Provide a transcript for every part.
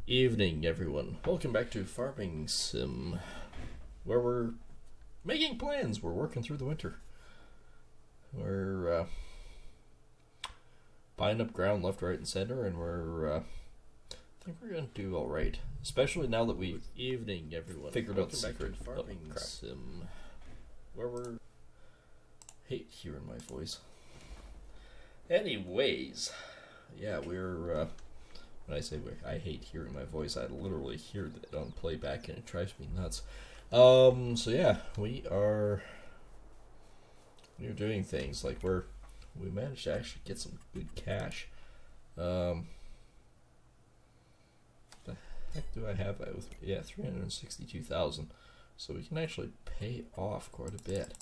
Evening, everyone. Welcome back to Farming Sim, where we're making plans. We're working through the winter. We're buying up ground left, right, and center, and I think we're going to do all right. Especially now that we figured out the secret Farming Sim, where we're hate hearing my voice. Anyways, yeah, we're. When I say I hate hearing my voice, I literally hear it on playback and it drives me nuts. So yeah, we're doing things like we managed to actually get some good cash. The heck do I have? 362,000. So we can actually pay off quite a bit.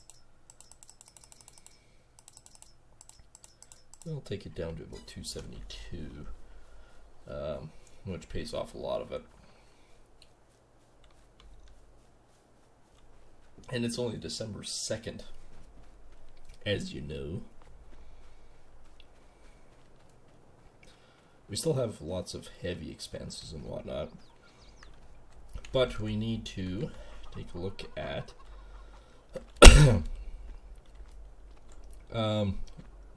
We'll take it down to about 272. Which pays off a lot of it. And it's only December 2nd, as you know. We still have lots of heavy expenses and whatnot. But we need to take a look at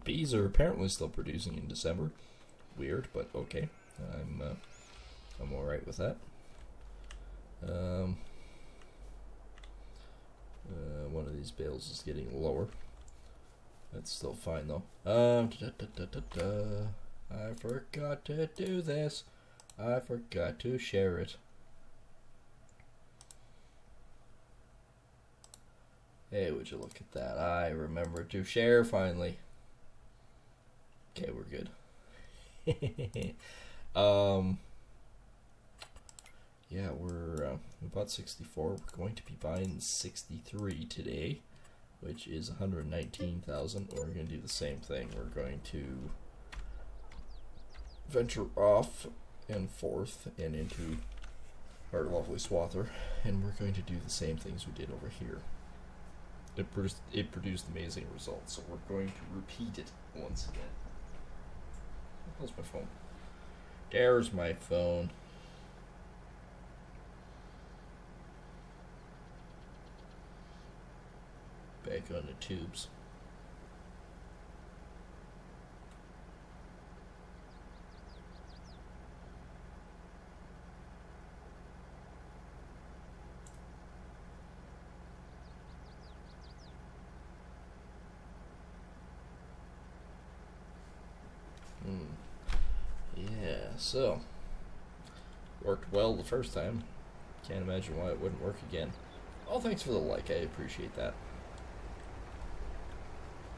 bees are apparently still producing in December. Weird, but okay. I'm all right with that. One of these bales is getting lower. That's still fine though. I forgot to do this. I forgot to share it. Hey, would you look at that? I remembered to share finally. Okay, we're good. Yeah, we bought 64. We're going to be buying 63 today, which is 119,000. We're going to do the same thing. We're going to venture off and forth and into our lovely Swather, and we're going to do the same things we did over here. It produced amazing results, so we're going to repeat it once again. Where's my phone? There's my phone. Back on the tubes. Yeah, so worked well the first time. Can't imagine why it wouldn't work again. Oh, thanks for the like. I appreciate that.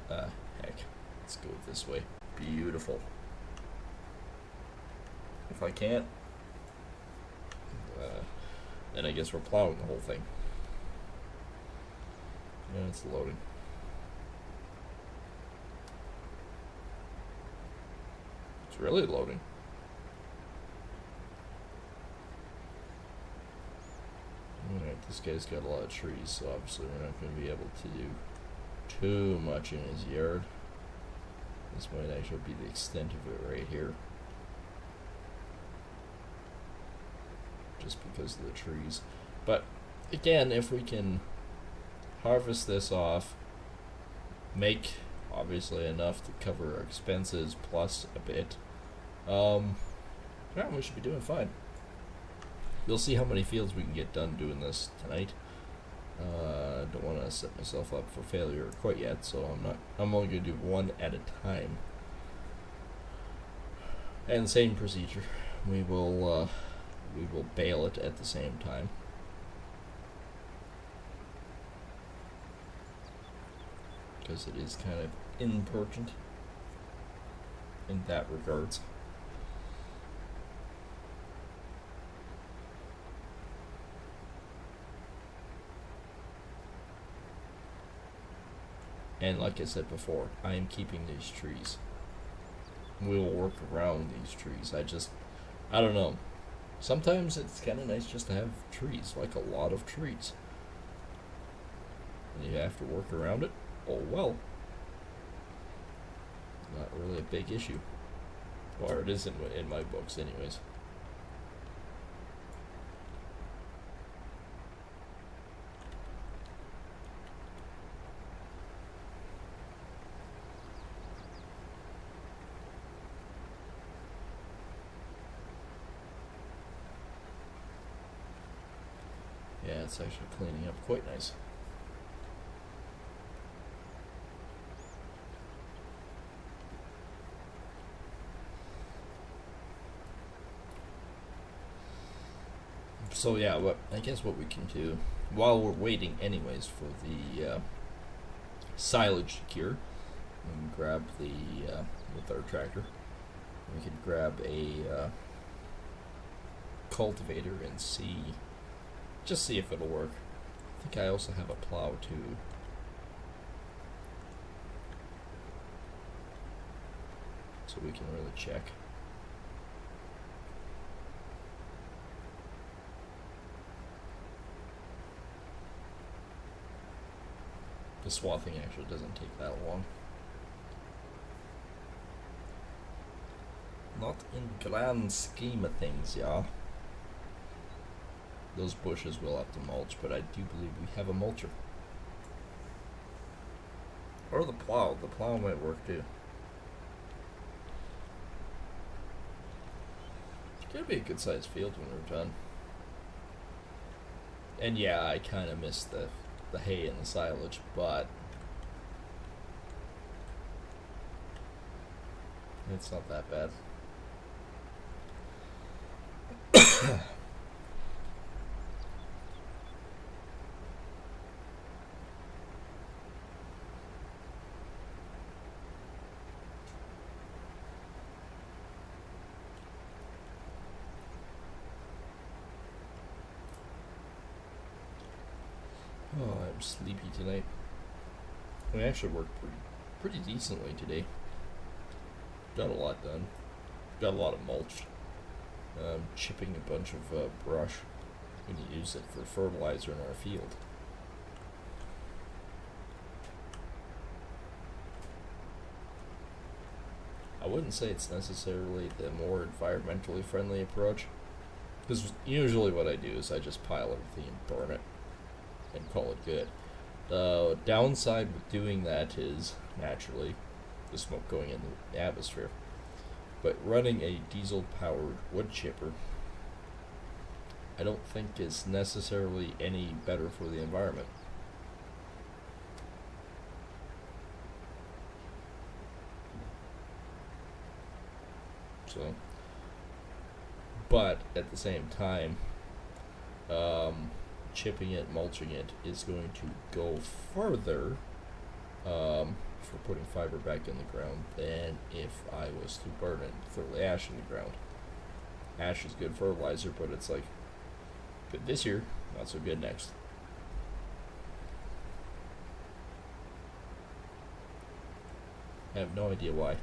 Heck, let's go this way. Beautiful. If I can't, then I guess we're plowing the whole thing. And it's loading. It's really loading. Alright, this guy's got a lot of trees, so obviously we're not going to be able to do too much in his yard. This might actually be the extent of it right here. Just because of the trees. But, again, if we can harvest this off, make, obviously, enough to cover our expenses plus a bit, yeah, we should be doing fine. We'll see how many fields we can get done doing this tonight. Don't want to set myself up for failure quite yet, so I'm only going to do one at a time. And same procedure. We will bale it at the same time. Because it is kind of important in that regards. And like I said before, I am keeping these trees. We will work around these trees. I don't know. Sometimes it's kind of nice just to have trees, like a lot of trees. And you have to work around it. Oh well. Not really a big issue. Or it isn't in my books anyways. it's actually cleaning up quite nice. So yeah, I guess what we can do while we're waiting, anyways, for the silage to cure, we can grab the with our tractor. We could grab a cultivator and see if it'll work. I think I also have a plow too. So we can really check. The swathing actually doesn't take that long. Not in grand scheme of things, yeah. Those bushes will have to mulch, but I do believe we have a mulcher. Or the plow. The plow might work too. It's gonna be a good sized field when we're done. And yeah, I kind of missed the hay and the silage, but it's not that bad. Oh, I'm sleepy tonight. I actually worked pretty decently today. Got a lot done. Got a lot of mulch. Chipping a bunch of brush. We need to use it for fertilizer in our field. I wouldn't say it's necessarily the more environmentally friendly approach, because usually what I do is I just pile everything and burn it and call it good. The downside with doing that is naturally the smoke going in the atmosphere. But running a diesel-powered wood chipper, I don't think is necessarily any better for the environment. So, but at the same time, chipping it, mulching it is going to go further for putting fiber back in the ground than if I was to burn it and throw the ash in the ground. Ash is good fertilizer, but it's like good this year, not so good next. I have no idea why.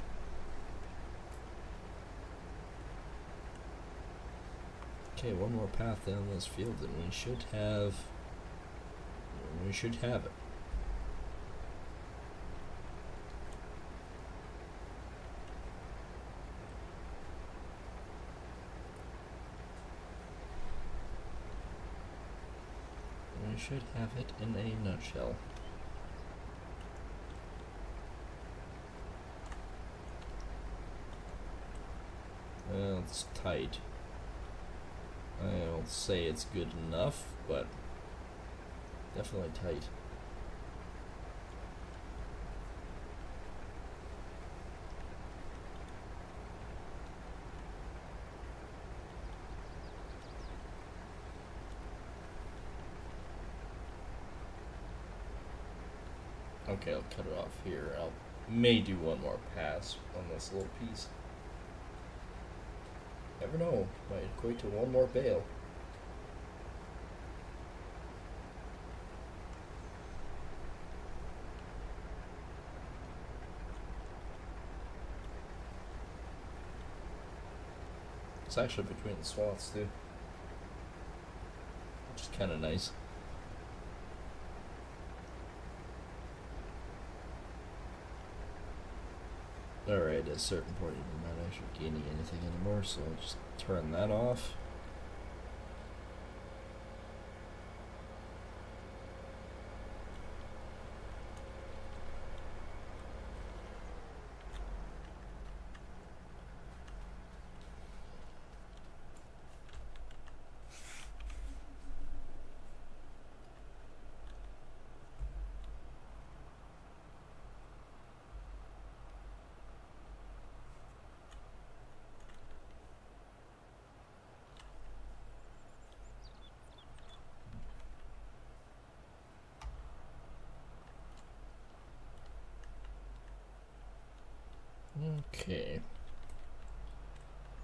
Okay, one more path down this field, and we should have it. We should have it in a nutshell. Well, it's tight. I'll say it's good enough, but definitely tight. Okay, I'll cut it off here. I may do one more pass on this little piece. Never know, might equate to one more bale. It's actually between the swaths too, which is kind of nice. Alright, at a certain point you're not actually gaining anything anymore, so I'll just turn that off. Okay.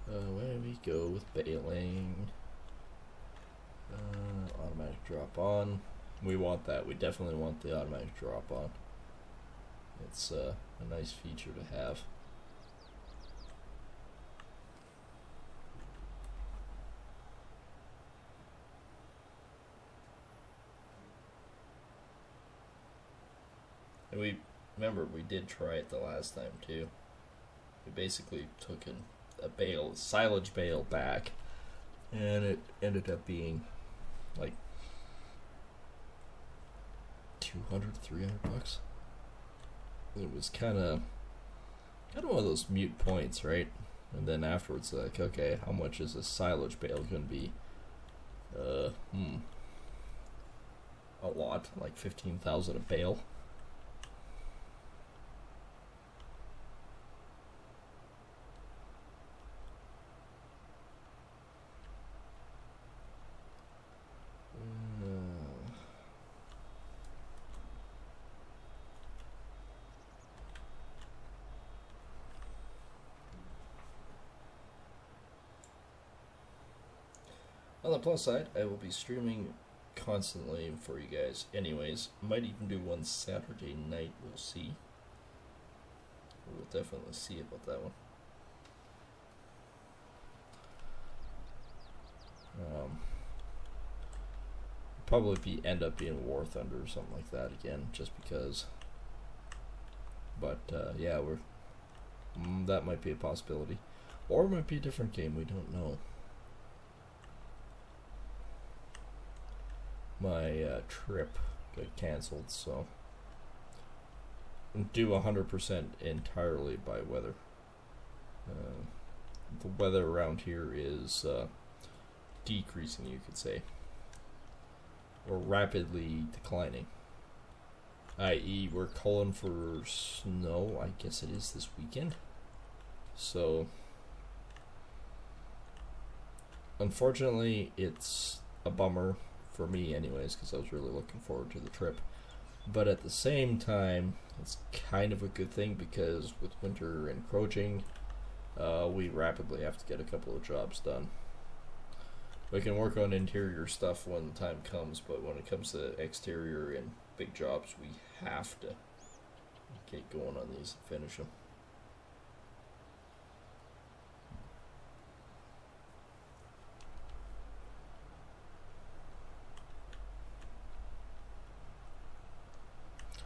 Where do we go with baling? Automatic drop on. We want that. We definitely want the automatic drop on. It's a nice feature to have. And we remember we did try it the last time too. We basically took a silage bale back, and it ended up being like 200, 300 bucks. It was kind of one of those mute points, right? And then afterwards, like, okay, how much is a silage bale going to be? A lot, like 15,000 a bale. On the plus side, I will be streaming constantly for you guys anyways. Might even do one Saturday night, we'll see. We'll definitely see about that one. Probably end up being War Thunder or something like that again, just because. But yeah, that might be a possibility, or it might be a different game. We don't know. My trip got cancelled, so do 100% entirely by weather. The weather around here is decreasing, you could say, or rapidly declining, i.e. we're calling for snow. I guess it is this weekend, so unfortunately it's a bummer for me anyways, because I was really looking forward to the trip. But at the same time, it's kind of a good thing, because with winter encroaching, we rapidly have to get a couple of jobs done. We can work on interior stuff when the time comes, but when it comes to exterior and big jobs, we have to get going on these and finish them.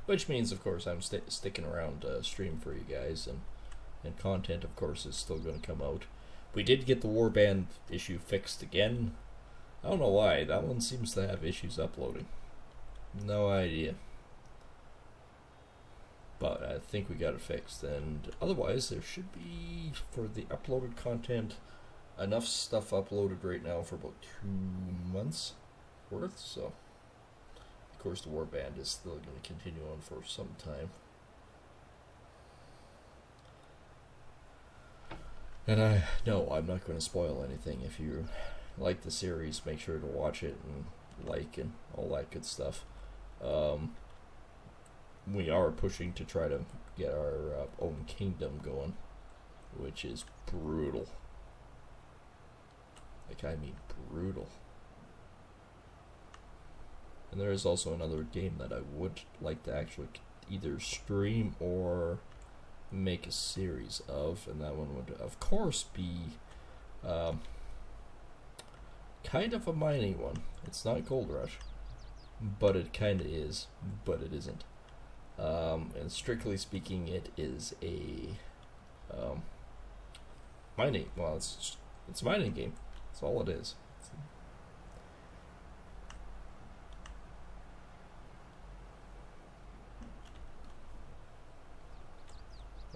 Which means, of course, I'm sticking around stream for you guys, and content, of course, is still going to come out. We did get the Warband issue fixed again. I don't know why. That one seems to have issues uploading. No idea. But I think we got it fixed, and otherwise there should be, for the uploaded content, enough stuff uploaded right now for about 2 months worth, so of course the Warband is still going to continue on for some time. And I'm not going to spoil anything. If you like the series, make sure to watch it and like and all that good stuff. We are pushing to try to get our own kingdom going, which is brutal. Like, I mean brutal. And there is also another game that I would like to actually either stream or make a series of, and that one would of course be kind of a mining one. It's not Gold Rush, but it kind of is, but it isn't. And strictly speaking, it is a mining. Well, it's a mining game. That's all it is.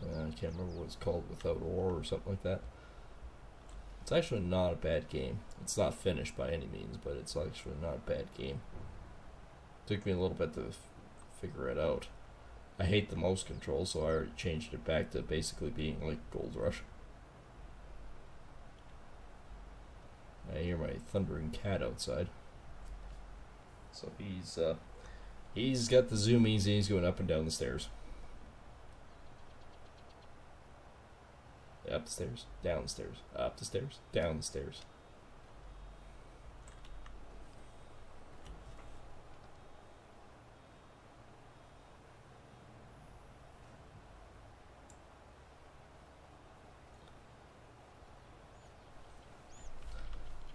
I can't remember what it's called, Without Ore or something like that. It's actually not a bad game. It's not finished by any means, but it's actually not a bad game. Took me a little bit to figure it out. I hate the mouse control, so I already changed it back to basically being like Gold Rush. I hear my thundering cat outside. So he's got the zoomies and he's going up and down the stairs. Up the stairs, down the stairs, up the stairs, down the stairs.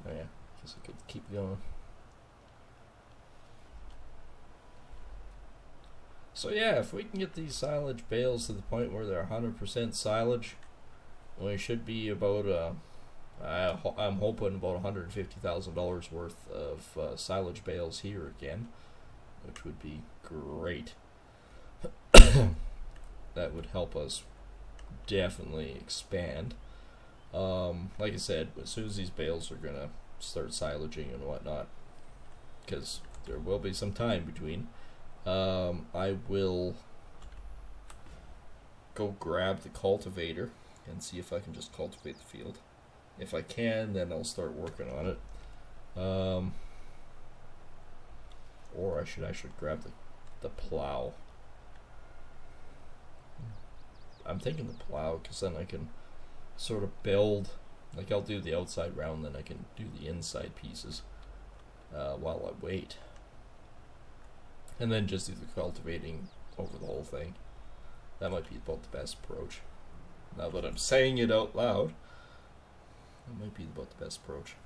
Oh yeah, guess I could keep going. So yeah, if we can get these silage bales to the point where they're 100% silage, we should be about I'm hoping about $150,000 worth of silage bales here again, which would be great. That would help us definitely expand. Like I said, as soon as these bales are gonna start silaging and whatnot, because there will be some time between, I will go grab the cultivator and see if I can just cultivate the field. If I can, then I'll start working on it. Or I should grab the plow. I'm thinking the plow, because then I can sort of build, like I'll do the outside round, then I can do the inside pieces while I wait. And then just do the cultivating over the whole thing. That might be about the best approach. Now that I'm saying it out loud, that might be about the best approach.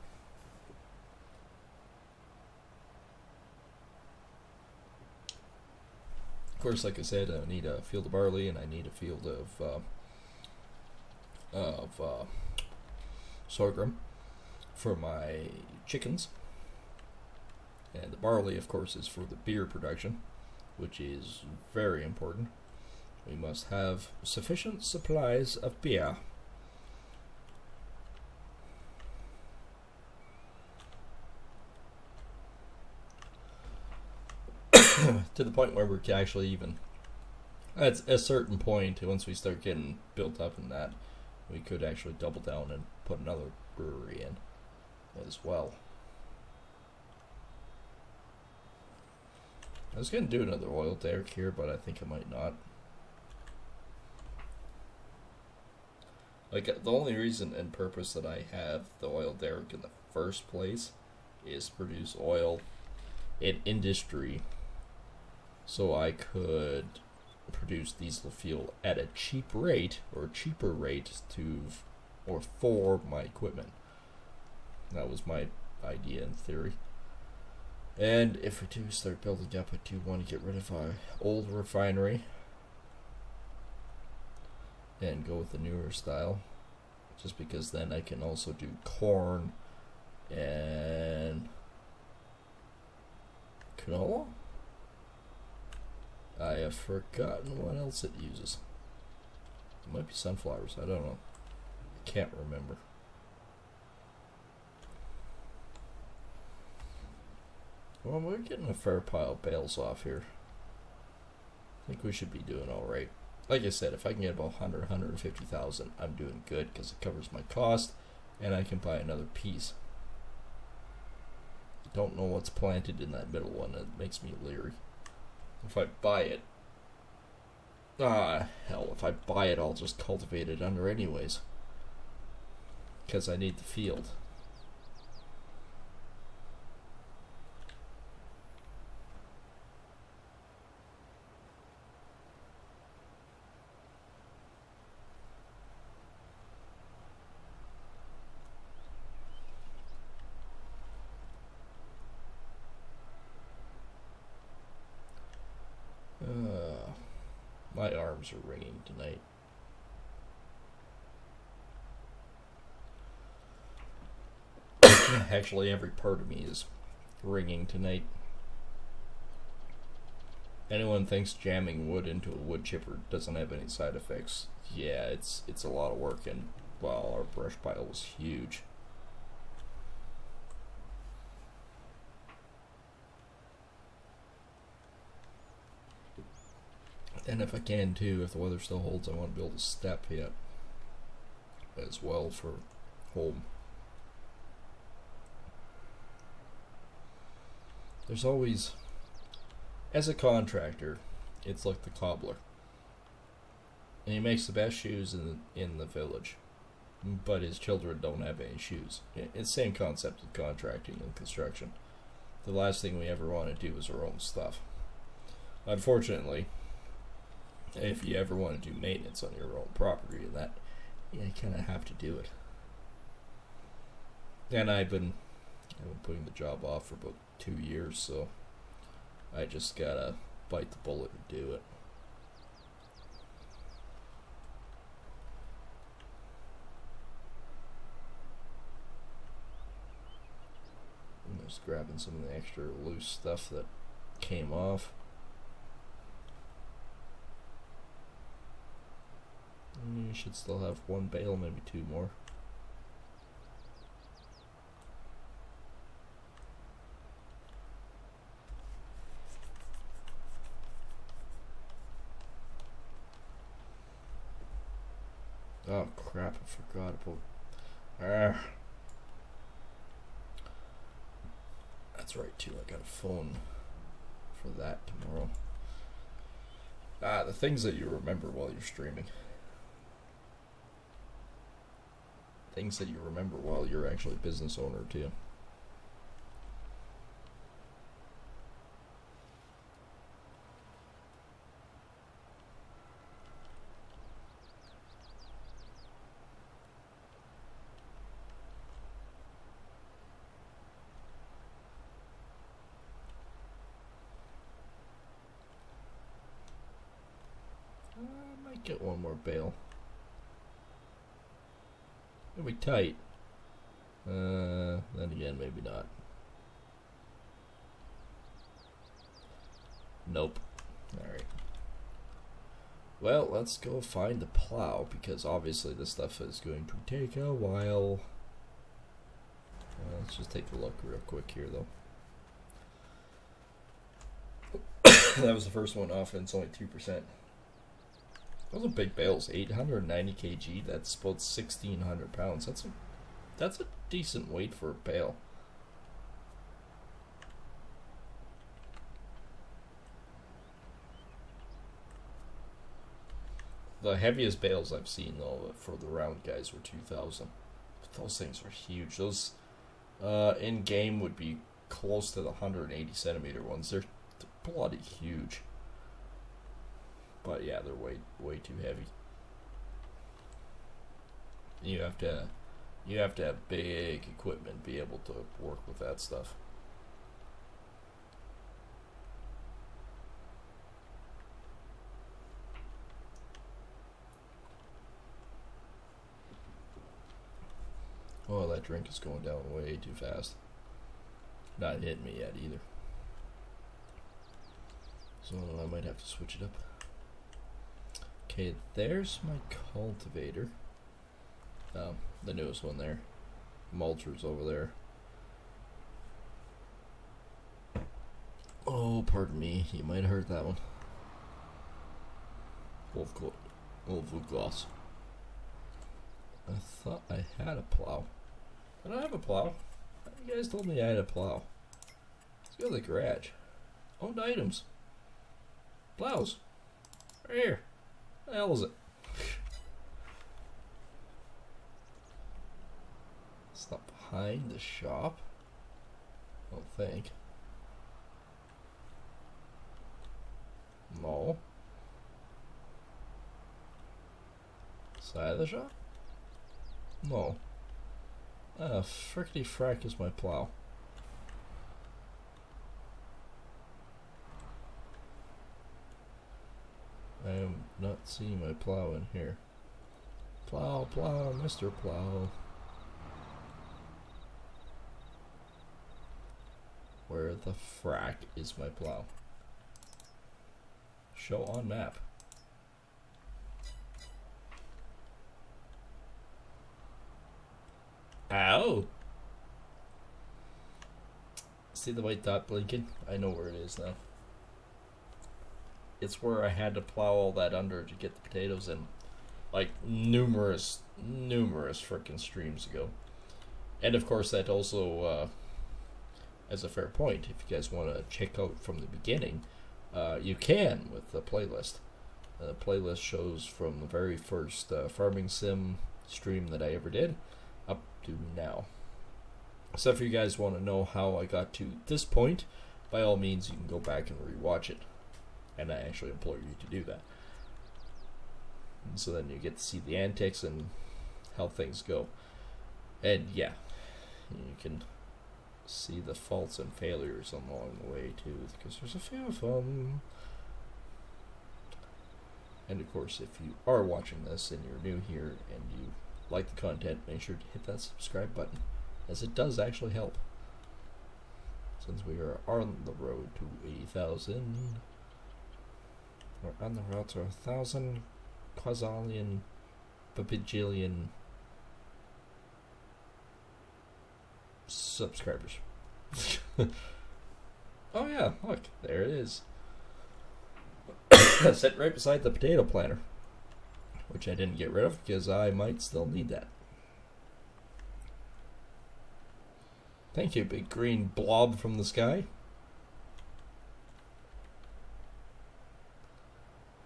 Of course, like I said, I need a field of barley and I need a field of sorghum for my chickens. And the barley, of course, is for the beer production, which is very important. We must have sufficient supplies of beer. To the point where we're actually even, at a certain point, once we start getting built up in that, we could actually double down and put another brewery in as well. I was going to do another oil derrick here, but I think I might not. Like, the only reason and purpose that I have the oil derrick in the first place is to produce oil in industry, so I could produce diesel fuel at a cheap rate, or cheaper rate for my equipment. That was my idea in theory. And if we do start building up, I do want to get rid of our old refinery and go with the newer style, just because then I can also do corn and canola. I have forgotten what else it uses. It might be sunflowers, I don't know. I can't remember. Well, we're getting a fair pile of bales off here. I think we should be doing alright. Like I said, if I can get about 150,000, I'm doing good, because it covers my cost, and I can buy another piece. Don't know what's planted in that middle one. It makes me leery. If I buy it, hell, if I buy it, I'll just cultivate it under anyways, because I need the field. My arms are ringing tonight. Actually, every part of me is ringing tonight. Anyone thinks jamming wood into a wood chipper doesn't have any side effects? Yeah, it's a lot of work, and well, our brush pile was huge. And if I can too, if the weather still holds, I want to build a step yet as well for home. There's always, as a contractor, it's like the cobbler, and he makes the best shoes in the village. but his children don't have any shoes. It's the same concept of contracting and construction. The last thing we ever want to do is our own stuff. Unfortunately, if you ever want to do maintenance on your own property, and that, you kind of have to do it. And I've been putting the job off for about 2 years, so I just gotta bite the bullet and do it. I'm just grabbing some of the extra loose stuff that came off. You should still have one bale, maybe 2 more. Oh crap, I forgot about... That's right too, I got a phone for that tomorrow. The things that you remember while you're streaming. Things that you remember while you're actually a business owner too. I might get one more bale. It'll be tight. Then again, maybe not. Nope. Alright. Well, let's go find the plow, because obviously this stuff is going to take a while. Let's just take a look real quick here, though. That was the first one off, and it's only 2%. Those are big bales, 890 kg. That's about 1,600 pounds. That's a decent weight for a bale. The heaviest bales I've seen, though, for the round guys were 2,000. But those things are huge. Those in game would be close to the 180 centimeter ones. They're bloody huge. But yeah, they're way too heavy. You have to have big equipment to be able to work with that stuff. Oh, that drink is going down way too fast. Not hitting me yet either. So I might have to switch it up. Okay, there's my cultivator. The newest one there. Mulcher's over there. Oh, pardon me. You might have heard that one. Wolf-Gloss. I thought I had a plow. I don't have a plow. You guys told me I had a plow. Let's go to the garage. Owned items. Plows. Right here. What the hell is it? It's not behind the shop. I don't think. No. Side of the shop? No. Frickety frack is my plow. I am not seeing my plow in here. Plow, plow, Mr. Plow. Where the frack is my plow? Show on map. Ow! See the white dot blinking? I know where it is now. It's where I had to plow all that under to get the potatoes in, like numerous frickin' streams ago. And of course that also, as a fair point, if you guys want to check out from the beginning, you can with the playlist. The playlist shows from the very first farming sim stream that I ever did up to now. So if you guys want to know how I got to this point, by all means you can go back and rewatch it. And I actually implore you to do that. And so then you get to see the antics and how things go. And yeah, you can see the faults and failures along the way too, because there's a few of them. And of course, if you are watching this and you're new here and you like the content, make sure to hit that subscribe button, as it does actually help. Since we are on the road to 80,000, we're on the road to 1,000 quazillion, babajillion subscribers. Oh yeah, look, there it is. Sitting right beside the potato planter, which I didn't get rid of because I might still need that. Thank you, big green blob from the sky.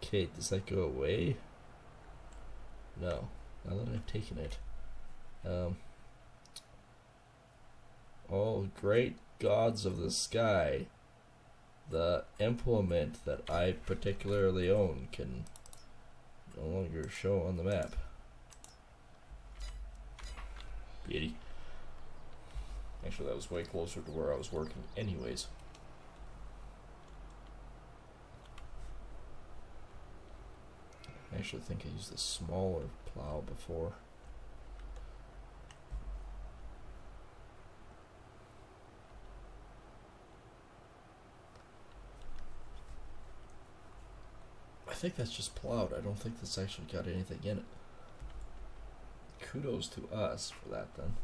Okay, does that go away? No, now that I've taken it. Oh, great gods of the sky. The implement that I particularly own can no longer show on the map. Beauty. Actually, that was way closer to where I was working anyways. I actually think I used a smaller plow before. I think that's just plowed. I don't think that's actually got anything in it. Kudos to us for that then.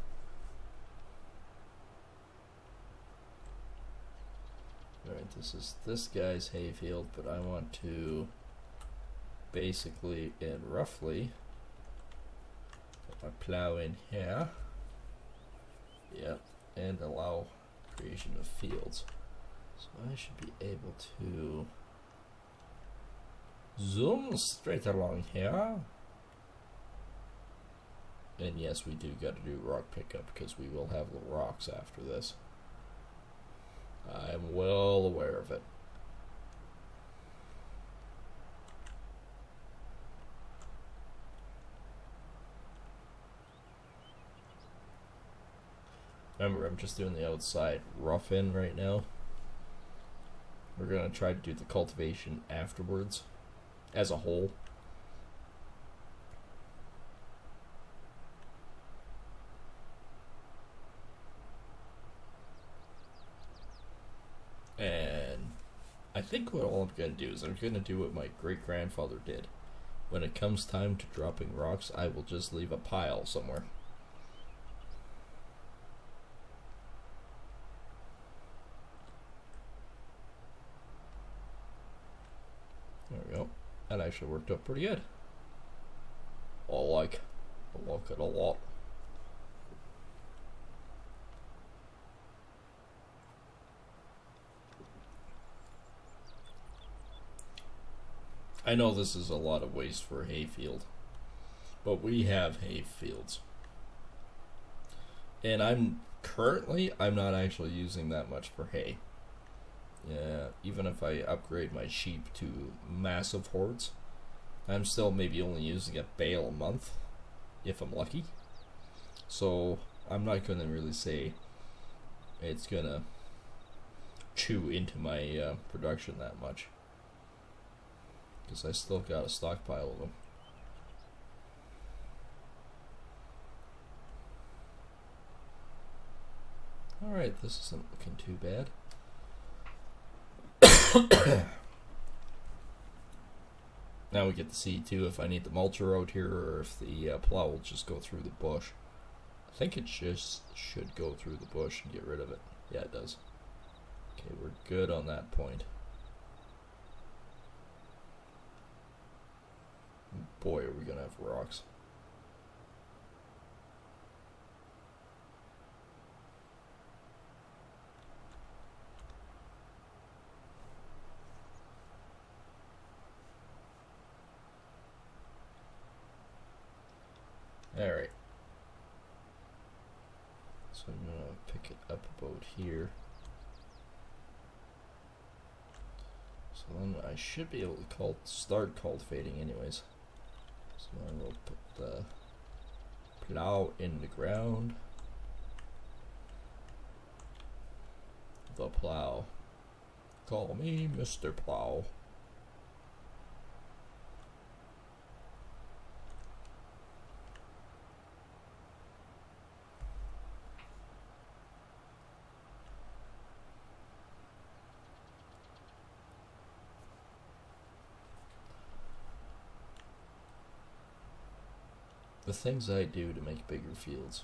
Alright, this is this guy's hayfield, but I want to basically and roughly put my plow in here. Yep, and allow creation of fields. So I should be able to zoom straight along here. And yes, we do got to do rock pickup because we will have the rocks after this. I'm well aware of it. Remember, I'm just doing the outside rough in right now. We're going to try to do the cultivation afterwards, as a whole. And I think what all I'm going to do is I'm going to do what my great-grandfather did. When it comes time to dropping rocks, I will just leave a pile somewhere. There we go. That actually worked out pretty good. I like it a lot. I know this is a lot of waste for a hayfield, but we have hay fields. And I'm not actually using that much for hay. Yeah, even if I upgrade my sheep to massive hordes, I'm still maybe only using a bale a month, if I'm lucky. So I'm not going to really say it's going to chew into my production that much, because I still got a stockpile of them. Alright, this isn't looking too bad. Now we get to see too if I need the mulcher out here or if the plow will just go through the bush. I think it just should go through the bush and get rid of it. Yeah, it does. Okay, we're good on that point. Boy, are we gonna have rocks. Alright. So I'm gonna pick it up about here. So then I should be able to start cultivating anyways. So then we'll put the plow in the ground. The plow. Call me Mr. Plow. The things I do to make bigger fields.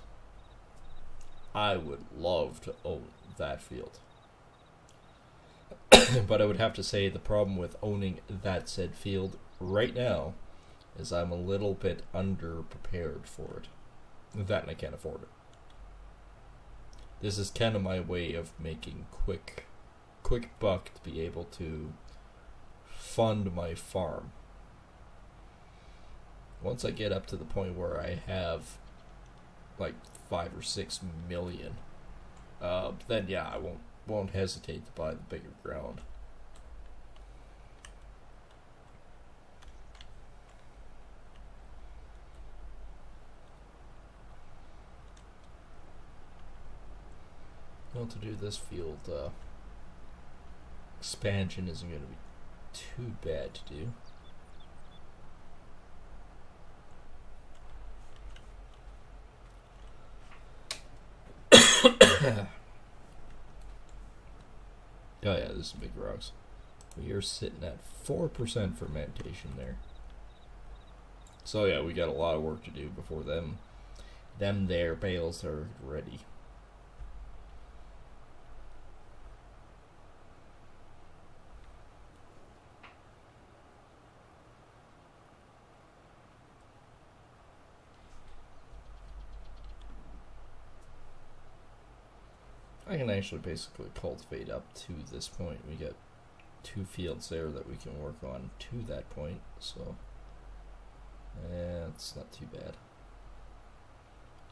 I would love to own that field. But I would have to say the problem with owning that said field right now is I'm a little bit underprepared for it. That and I can't afford it. This is kind of my way of making quick buck to be able to fund my farm. Once I get up to the point where I have like 5 or 6 million, then yeah, I won't hesitate to buy the bigger ground. Well, to do this field expansion isn't going to be too bad to do. Oh yeah, this is big rocks. We are sitting at 4% fermentation there. So yeah, we got a lot of work to do before them there bales are ready. I can actually basically cultivate up to this point. We got 2 fields there that we can work on to that point, so it's not too bad.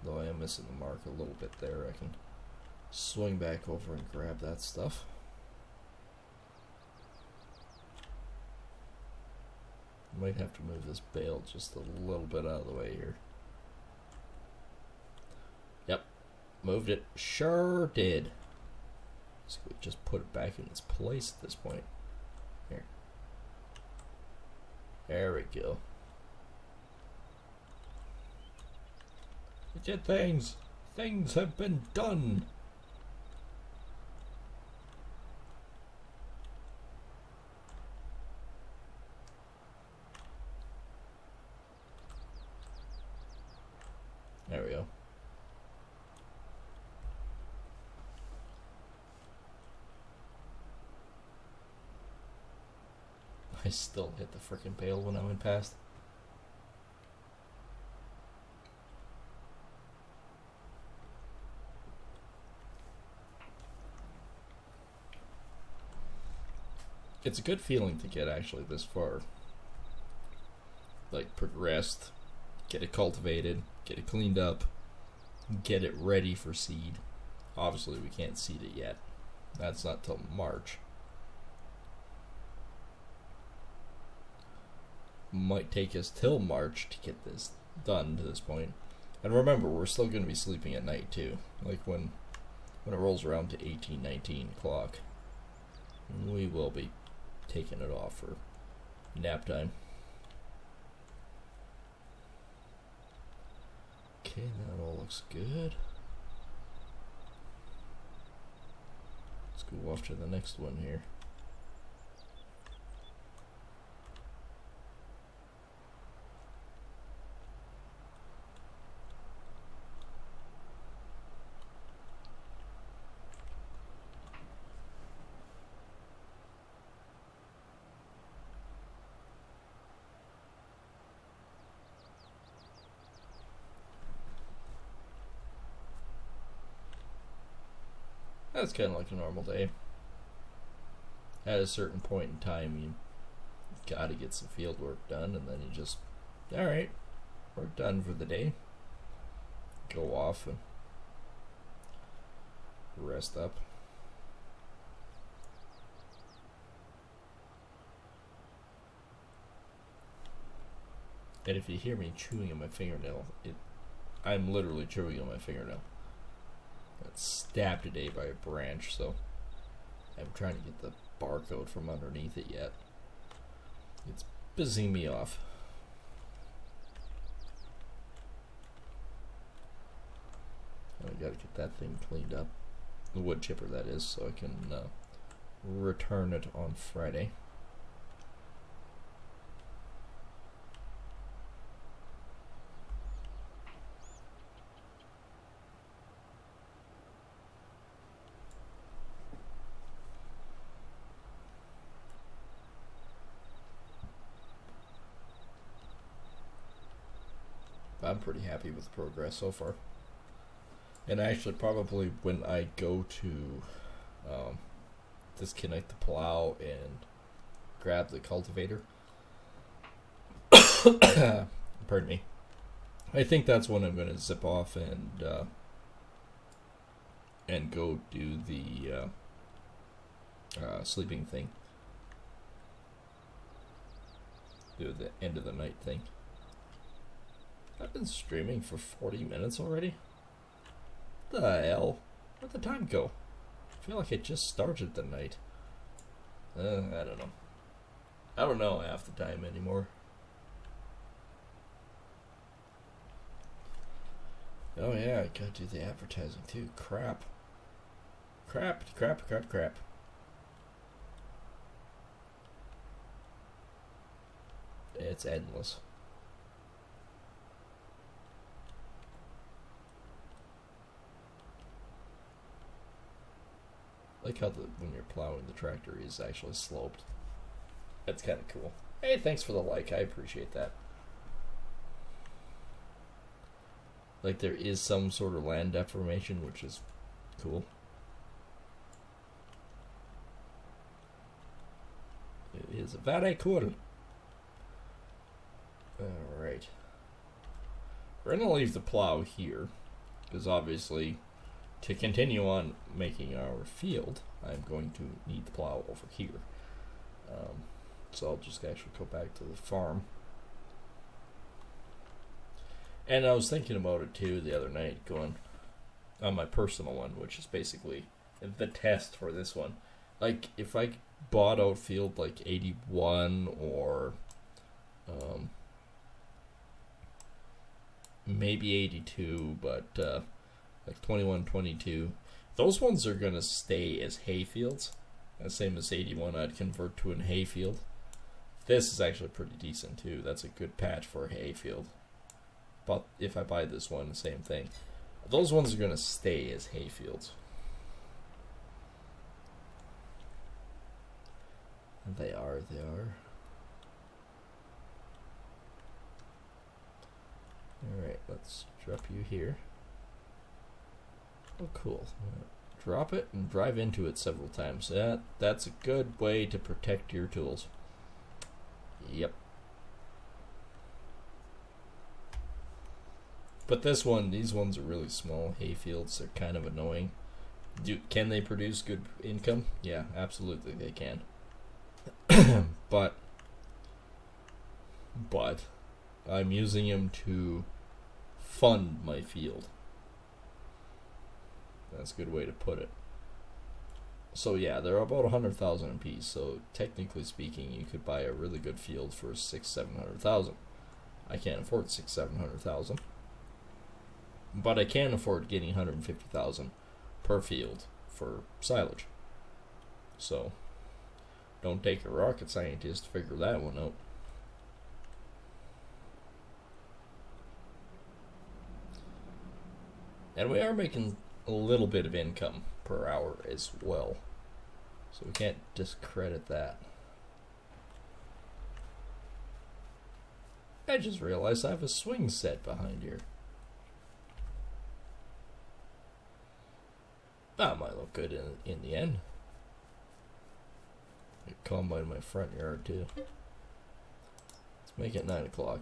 Though I am missing the mark a little bit there, I can swing back over and grab that stuff. Might have to move this bale just a little bit out of the way here. Yep. Moved it. Sure did. So we just put it back in its place at this point. Here. There we go. We did things. Things have been done. There we go. I still hit the frickin' bale when I went past. It's a good feeling to get actually this far. Like, progressed, get it cultivated, get it cleaned up, get it ready for seed. Obviously we can't seed it yet. That's not till March. Might take us till March to get this done to this point. And remember, we're still going to be sleeping at night too. Like when it rolls around to 18, 19 o'clock, we will be taking it off for nap time. Okay, that all looks good. Let's go off to the next one here. That's kind of like a normal day. At a certain point in time, you gotta get some field work done, and then you just, alright, we're done for the day. go off and rest up. And if you hear me chewing on my fingernail, I'm literally chewing on my fingernail. Got stabbed today by a branch, so I'm trying to get the barcode from underneath it yet. It's pissing me off. I gotta get that thing cleaned up. The wood chipper, that is, so I can return it on Friday. I'm pretty happy with the progress so far. And actually, probably when I go to disconnect the plow and grab the cultivator, pardon me, I think that's when I'm going to zip off and go do the sleeping thing. Do the end of the night thing. I've been streaming for 40 minutes already? What the hell? Where'd the time go? I feel like it just started the night. I don't know. I don't know half the time anymore. Oh yeah, I gotta do the advertising too. Crap. Crap. It's endless. I like how when you're plowing, the tractor is actually sloped. That's kind of cool. Hey, thanks for the like. I appreciate that. Like, there is some sort of land deformation, which is cool. It is very cool. Alright. We're going to leave the plow here, because obviously, to continue on making our field, I'm going to need the plow over here. So I'll just actually go back to the farm. And I was thinking about it too the other night, going on my personal one, which is basically the test for this one. Like, if I bought outfield like 81 or maybe 82, but like 21, 22, those ones are going to stay as hay fields. The same as 81, I'd convert to an hay field. This is actually pretty decent too. That's a good patch for a hay field. But if I buy this one, same thing. Those ones are going to stay as hay fields. They are. Alright, let's drop you here. Oh, cool. Drop it and drive into it several times. That's a good way to protect your tools. Yep. But these ones are really small hay fields. They're kind of annoying. Can they produce good income? Yeah, absolutely they can. But I'm using them to fund my field. That's a good way to put it. So yeah, they're about 100,000 a piece. So technically speaking, you could buy a really good field for 600,000-700,000. I can't afford 600,000-700,000, but I can afford getting 150,000 per field for silage. So don't take a rocket scientist to figure that one out. And we are making a little bit of income per hour as well, so we can't discredit that. I just realized I have a swing set behind here. That might look good in the end. A combine in my front yard too. Let's make it 9 o'clock.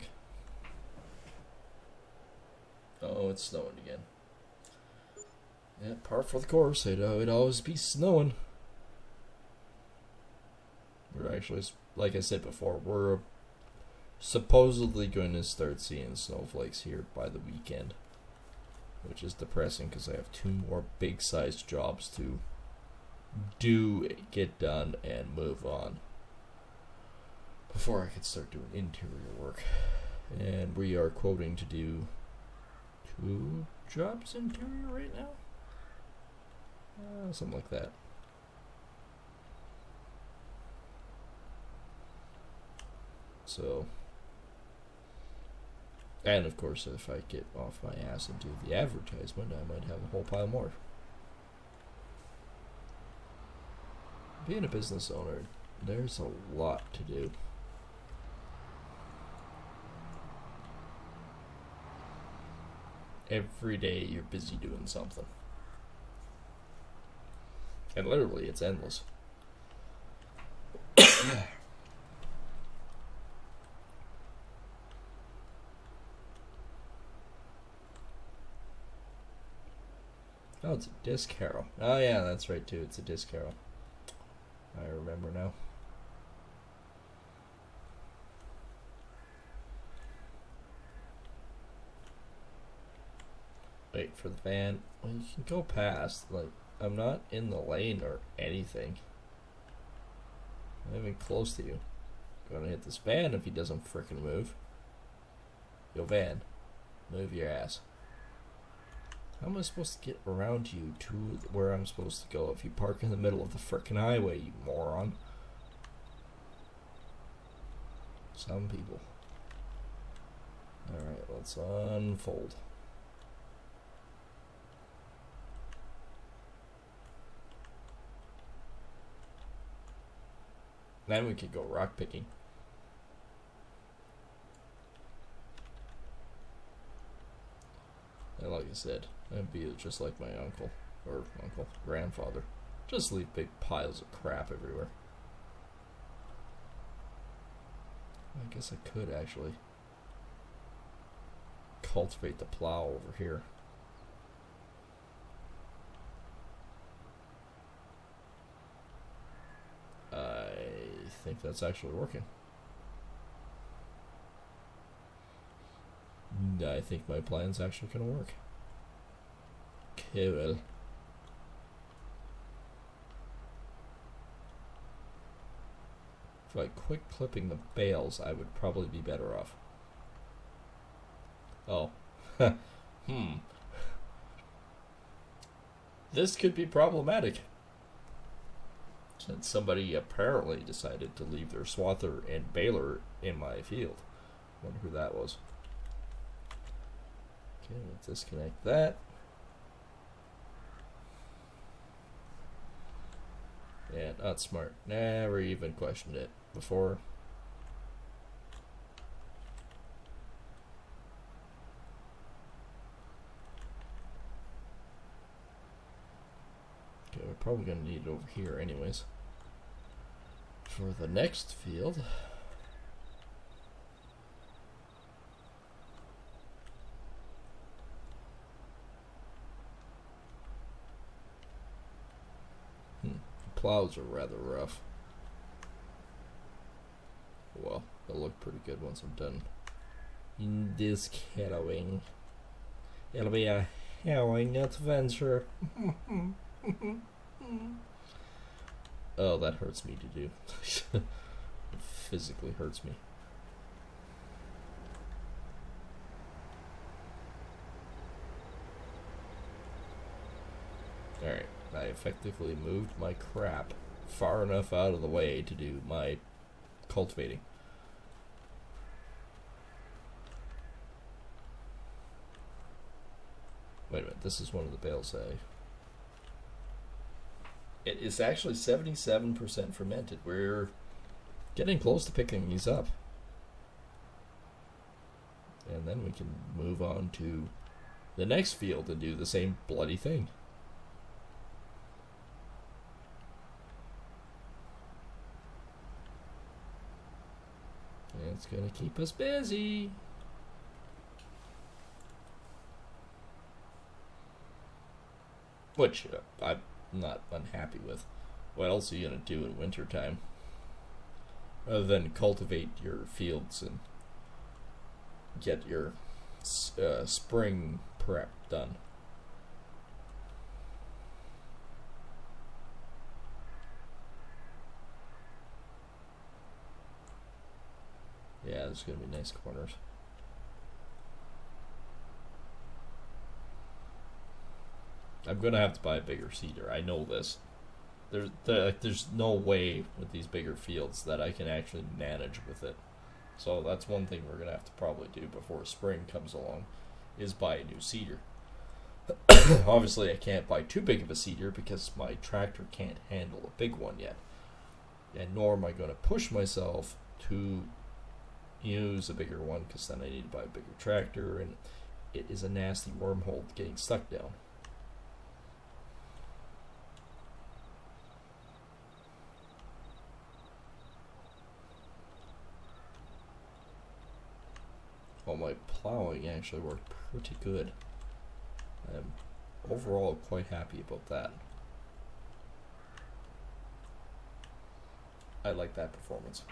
Oh, it's snowing again. Yeah, par for the course. It'd always be snowing. We're actually, like I said before, we're supposedly going to start seeing snowflakes here by the weekend, which is depressing because I have 2 more big-sized jobs to get done and move on before I can start doing interior work. And we are quoting to do 2 jobs interior right now, something like that. So, and of course, if I get off my ass and do the advertisement, I might have a whole pile more. Being a business owner, there's a lot to do. Every day you're busy doing something. And literally, it's endless. Oh, it's a disc harrow. Oh yeah, that's right too. It's a disc harrow. I remember now. Wait for the van. Well, you can go past. Like, I'm not in the lane or anything. I'm even close to you. Gonna hit this van if he doesn't frickin' move. Yo, van. Move your ass. How am I supposed to get around you to where I'm supposed to go if you park in the middle of the frickin' highway, you moron? Some people. Alright, let's unfold. Then we could go rock picking. And like I said, I'd be just like my grandfather. Just leave big piles of crap everywhere. I guess I could actually cultivate the plow over here. I think that's actually working. I think my plan's actually gonna work. Cool. If I quit clipping the bales, I would probably be better off. Oh. This could be problematic. Since somebody apparently decided to leave their swather and baler in my field. Wonder who that was. Okay, let's disconnect that. Yeah, not smart. Never even questioned it before. Okay, we're probably going to need it over here anyways. For the next field. Plows are rather rough. Well, they'll look pretty good once I'm done in this harrowing. It'll be a harrowing adventure. Oh, that hurts me to do. It physically hurts me. Alright, I effectively moved my crap far enough out of the way to do my cultivating. Wait a minute, this is one of the bales It is actually 77% fermented. We're getting close to picking these up. And then we can move on to the next field and do the same bloody thing. And it's going to keep us busy. which I'm not unhappy with. What else are you gonna do in wintertime other than cultivate your fields and get your spring prep done? Yeah, there's gonna be nice corners. I'm gonna have to buy a bigger seeder. I know this. There's no way with these bigger fields that I can actually manage with it. So that's one thing we're gonna have to probably do before spring comes along, is buy a new seeder. Obviously, I can't buy too big of a seeder because my tractor can't handle a big one yet, and nor am I going to push myself to use a bigger one because then I need to buy a bigger tractor, and it is a nasty wormhole getting stuck down. Well, my plowing actually worked pretty good. I'm overall quite happy about that. I like that performance.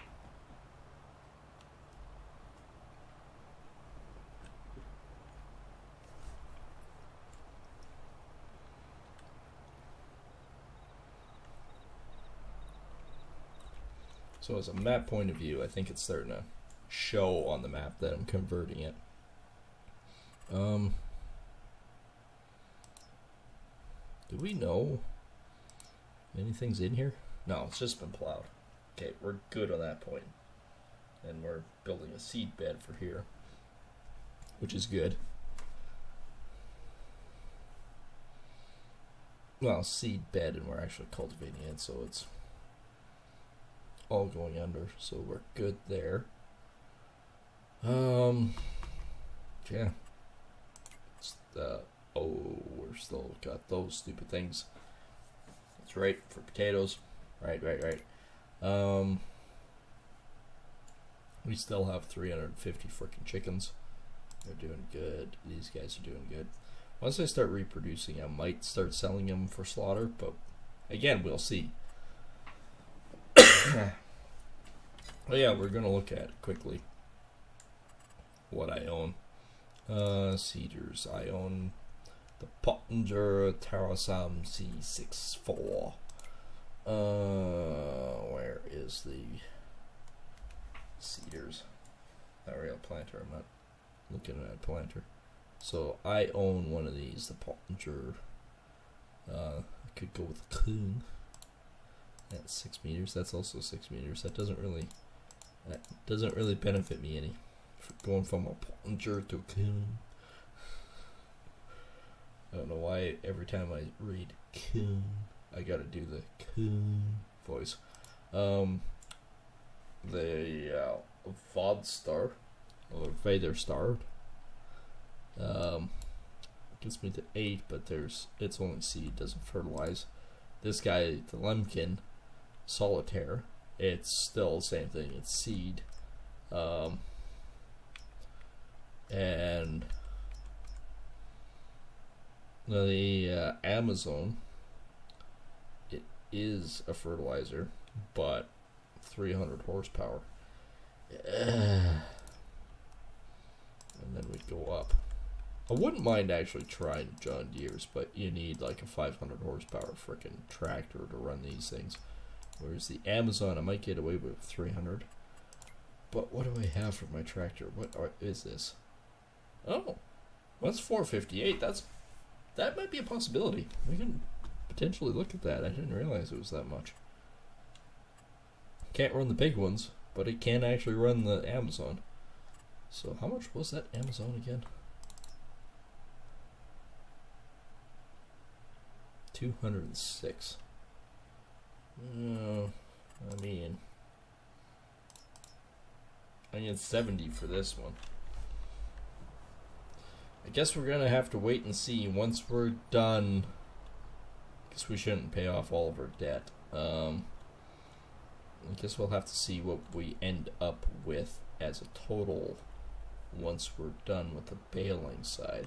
So as a map point of view, I think it's starting to show on the map that I'm converting it. Do we know anything's in here? No, it's just been plowed. Okay, we're good on that point. And we're building a seed bed for here, which is good. Well, seed bed, and we're actually cultivating it, so it's all going under, so we're good there. Yeah. We're still got those stupid things. That's right, for potatoes. Right. We still have 350 freaking chickens. They're doing good. These guys are doing good. Once I start reproducing, I might start selling them for slaughter, but again, we'll see. Well, yeah, we're gonna look at quickly what I own. Cedars. I own the Pottinger Terrasam C64. Where is the cedars? Not real planter. I'm not looking at a planter. So I own one of these, the Pottinger. I could go with Coon. That's 6 meters. That's also 6 meters. That doesn't really benefit me any. Going from a Pottinger to a Coon. I don't know why every time I read Coon, I gotta do the Coon voice. The Vodstar, or Vader Star, gets me to 8, but it's only seed, doesn't fertilize. This guy, the Lemkin Solitaire, it's still the same thing, it's seed. And the Amazon, it is a fertilizer, but 300 horsepower. And then we go up. I wouldn't mind actually trying John Deere's, but you need like a 500 horsepower freaking tractor to run these things. Whereas the Amazon, I might get away with 300. But what do I have for my tractor? What is this? Oh, that's 458. That might be a possibility. We can potentially look at that. I didn't realize it was that much. Can't run the big ones, but it can actually run the Amazon. So how much was that Amazon again? 206. No, I need 70 for this one. I guess we're gonna have to wait and see once we're done. Guess we shouldn't pay off all of our debt. I guess we'll have to see what we end up with as a total once we're done with the baling side.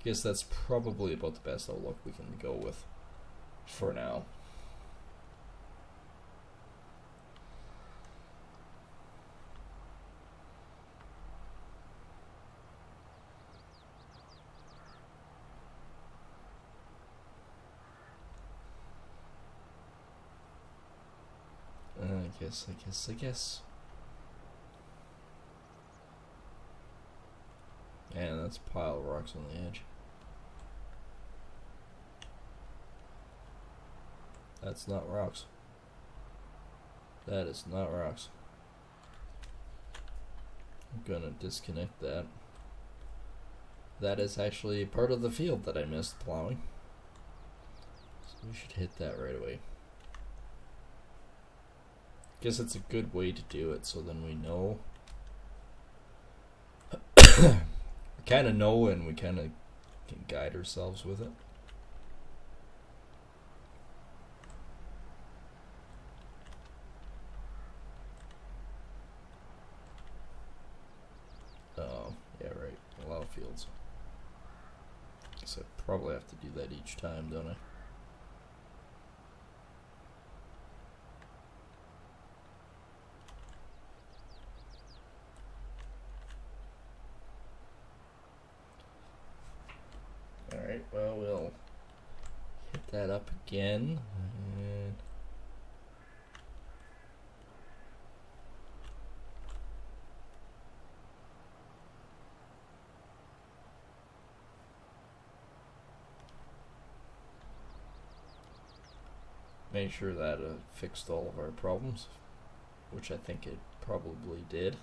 Guess that's probably about the best outlook we can go with for now. I guess. Man, that's a pile of rocks on the edge. That's not rocks. That is not rocks. I'm gonna disconnect that. That is actually part of the field that I missed plowing. So we should hit that right away. Guess it's a good way to do it, so then we know. We kind of know, and we kind of can guide ourselves with it. Oh, yeah, right. A lot of fields. Guess I probably have to do that each time, don't I? Alright, well, we'll hit that up again. And make sure that fixed all of our problems, which I think it probably did.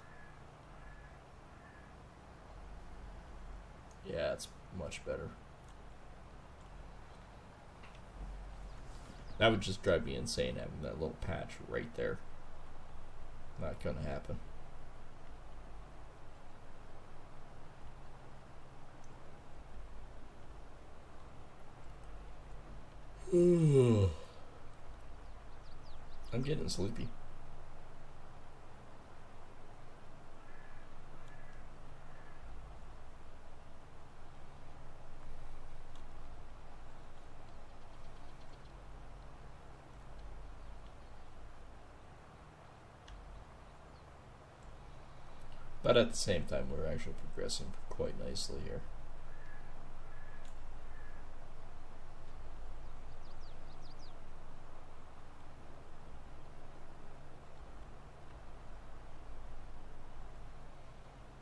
Yeah, it's much better. That would just drive me insane having that little patch right there. Not gonna happen. I'm getting sleepy. But at the same time, we're actually progressing quite nicely here.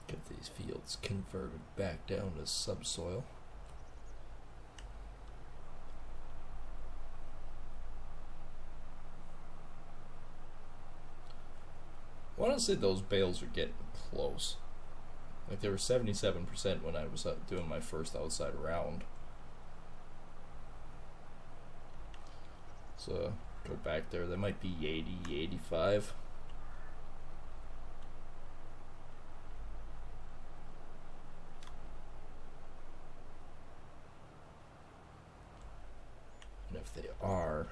Get these fields converted back down to subsoil. Honestly, those bales are getting close. Like, they were 77% when I was doing my first outside round. So, go back there. They might be 80, 85. And if they are,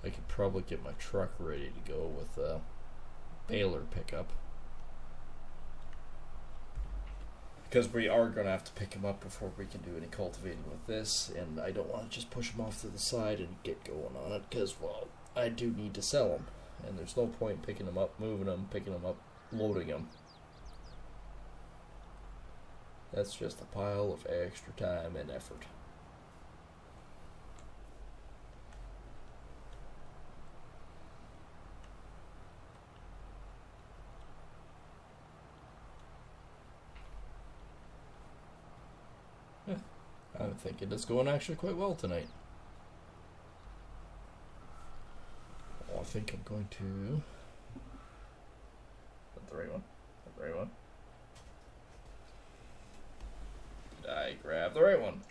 I could probably get my truck ready to go with a baler pickup. Because we are going to have to pick them up before we can do any cultivating with this, and I don't want to just push them off to the side and get going on it, because, well, I do need to sell them, and there's no point picking them up, moving them, picking them up, loading them. That's just a pile of extra time and effort. I'm thinking it's going actually quite well tonight. Well, I think I'm going to... Is that the right one? Is that the right one? Did I grab the right one?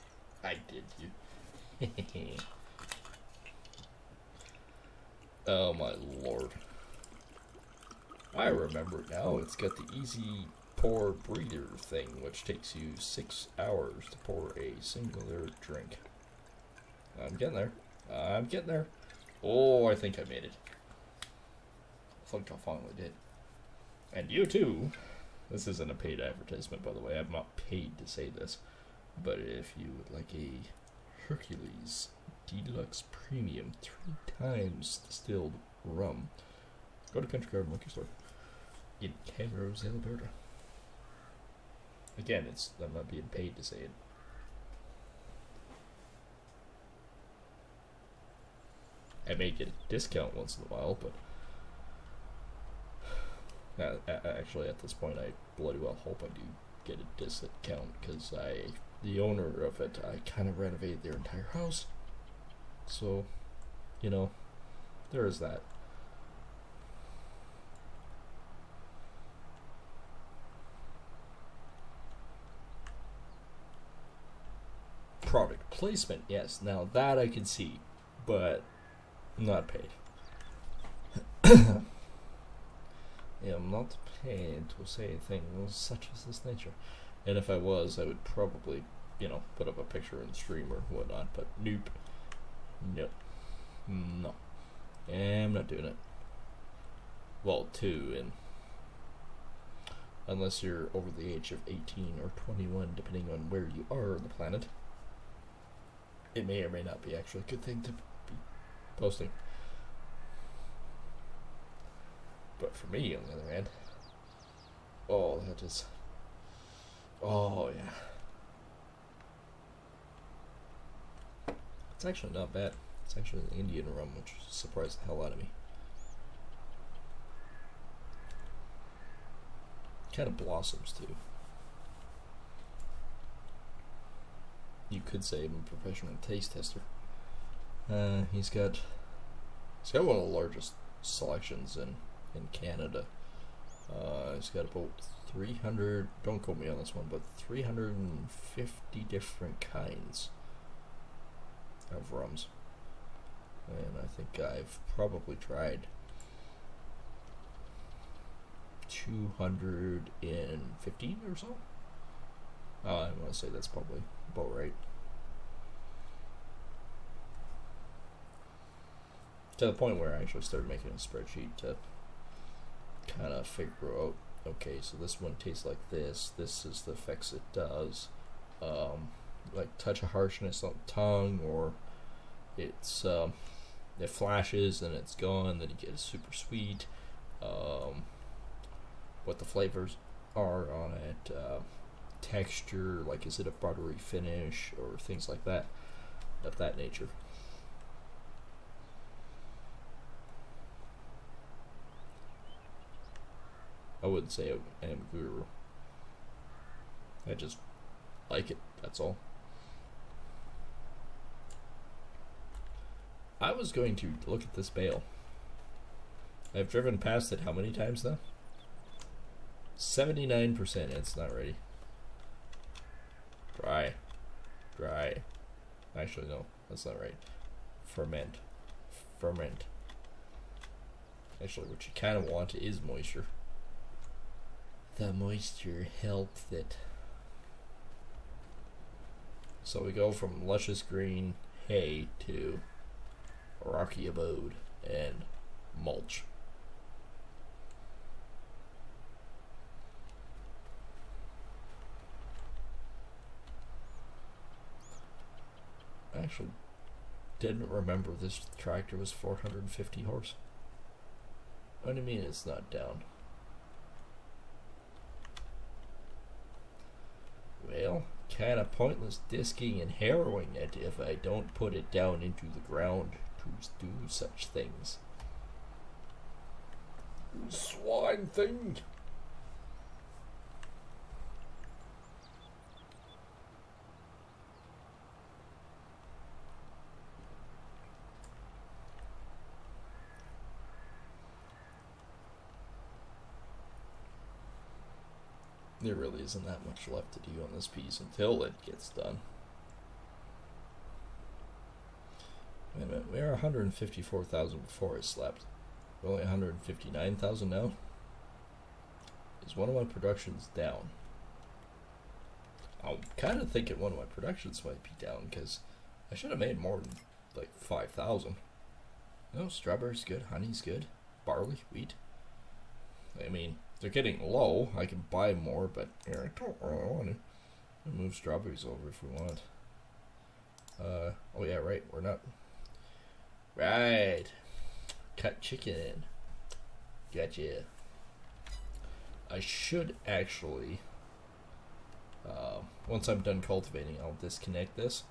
I did, you. Oh my lord. I remember now. It's got the easy pour breeder thing, which takes you 6 hours to pour a singular drink. I'm getting there. I'm getting there. Oh, I think I made it. I think I finally did. And you too. This isn't a paid advertisement, by the way. I'm not paid to say this. But if you would like a Hercules Deluxe Premium 3 times distilled rum, go to Country Garden Liquor Store in Camrose, Alberta. Again, I'm not being paid to say it. I may get a discount once in a while, but actually at this point I bloody well hope I do get a discount, because the owner of it, I kind of renovated their entire house. So, there is that. Product placement, yes. Now that I can see, but not paid. Yeah, I'm not paid to say things such as this nature. And if I was, I would probably, put up a picture in the stream or whatnot, but nope. No. No. I'm not doing it. Well, unless you're over the age of 18 or 21, depending on where you are on the planet, it may or may not be actually a good thing to be posting. But for me, on the other hand, yeah. It's actually not bad. It's actually an Indian rum, which surprised the hell out of me. Kind of blossoms too. You could say I'm a professional taste tester. He's got one of the largest selections in Canada. He's got about 300, don't quote me on this one, but 350 different kinds of rums. And I think I've probably tried 215 or so. I want to say that's probably about right. To the point where I actually started making a spreadsheet to kind of figure out, okay, so this one tastes like this is the effects it does, like touch of harshness on the tongue, or it's it flashes and it's gone, then you get a super sweet, what the flavors are on it, texture, like is it a buttery finish or things like that, of that nature. I wouldn't say I am a guru. I just like it, that's all. I was going to look at this bale. I've driven past it how many times now? 79%, it's not ready. Dry. Actually, no, that's not right. Ferment. Actually, what you kind of want is moisture. The moisture helps it. So we go from luscious green hay to rocky abode and mulch. I actually didn't remember this tractor was 450 horse. What do you mean it's not down? Well, kind of pointless disking and harrowing it if I don't put it down into the ground to do such things. Swine thing! There really isn't that much left to do on this piece until it gets done. Wait a minute, we are 154,000 before I slept. We're only 159,000 now? Is one of my productions down? I'm kind of thinking one of my productions might be down, because I should have made more than like 5,000. No, strawberry's good, honey's good, barley, wheat. I mean, they're getting low. I can buy more, but I don't really want to. Move strawberries over if we want. Oh yeah, right. We're not. Right. Cut chicken. Gotcha. I should actually, once I'm done cultivating, I'll disconnect this,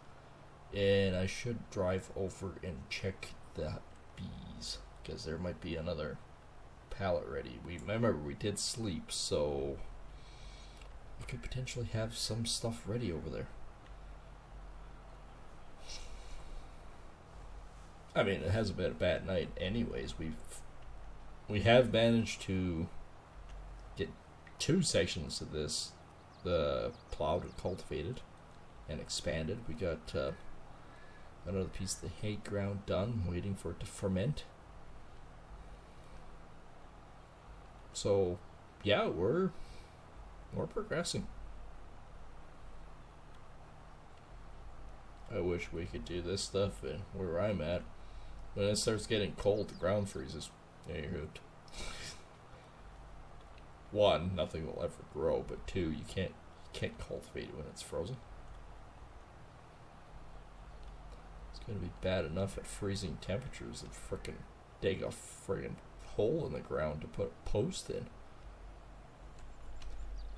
and I should drive over and check the bees, because there might be another pallet ready. Remember, we did sleep, so we could potentially have some stuff ready over there. I mean, it hasn't been a bad night anyways. We have managed to get 2 sections of this plowed and cultivated and expanded. We got another piece of the hay ground done, waiting for it to ferment. So yeah, we're progressing. I wish we could do this stuff and where I'm at. When it starts getting cold, the ground freezes. Yeah, you're hooked. 1, nothing will ever grow, but 2, you can't cultivate it when it's frozen. It's gonna be bad enough at freezing temperatures to frickin' dig a friggin' hole in the ground to put a post in.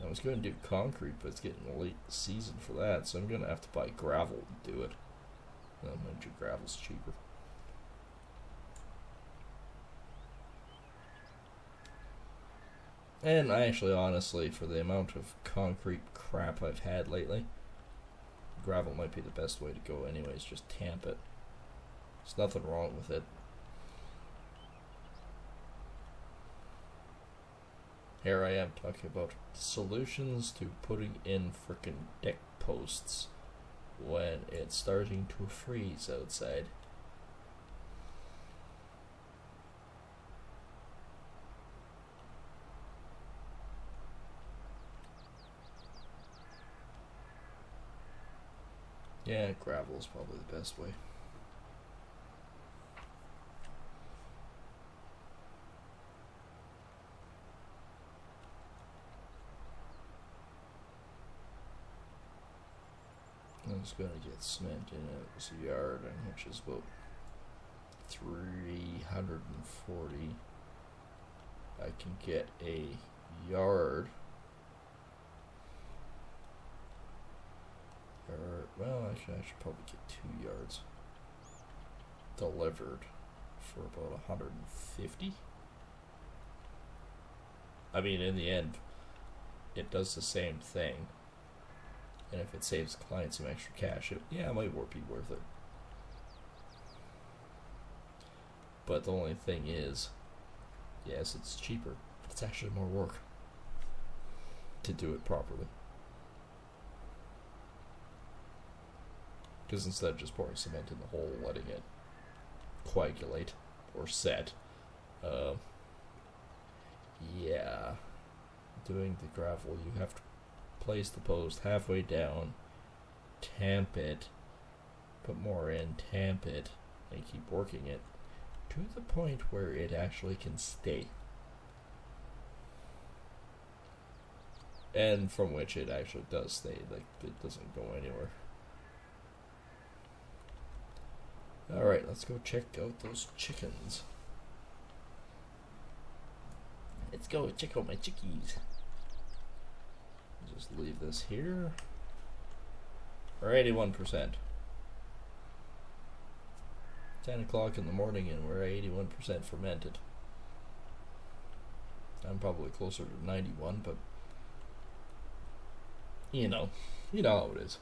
I was going to do concrete, but it's getting late season for that, so I'm going to have to buy gravel to do it. Mind you, gravel's cheaper. And I actually, honestly, for the amount of concrete crap I've had lately, gravel might be the best way to go anyways, just tamp it. There's nothing wrong with it. Here I am talking about solutions to putting in frickin' deck posts when it's starting to freeze outside. Yeah, gravel is probably the best way. I was going to get cement in this yard, which is about 340. I can get a yard. Well, actually, I should probably get 2 yards delivered for about 150. I mean, in the end, it does the same thing. And if it saves the client some extra cash, it might be worth it. But the only thing is, yes, it's cheaper. It's actually more work to do it properly. Because instead of just pouring cement in the hole, letting it coagulate or set, doing the gravel, you have to place the post halfway down, tamp it, put more in, tamp it, and keep working it to the point where it actually can stay. And from which it actually does stay, like it doesn't go anywhere. Alright, let's go check out those chickens. Let's go check out my chickies. Just leave this here. We're 81%. 10 o'clock in the morning and we're 81% fermented. I'm probably closer to 91, but you know how it is.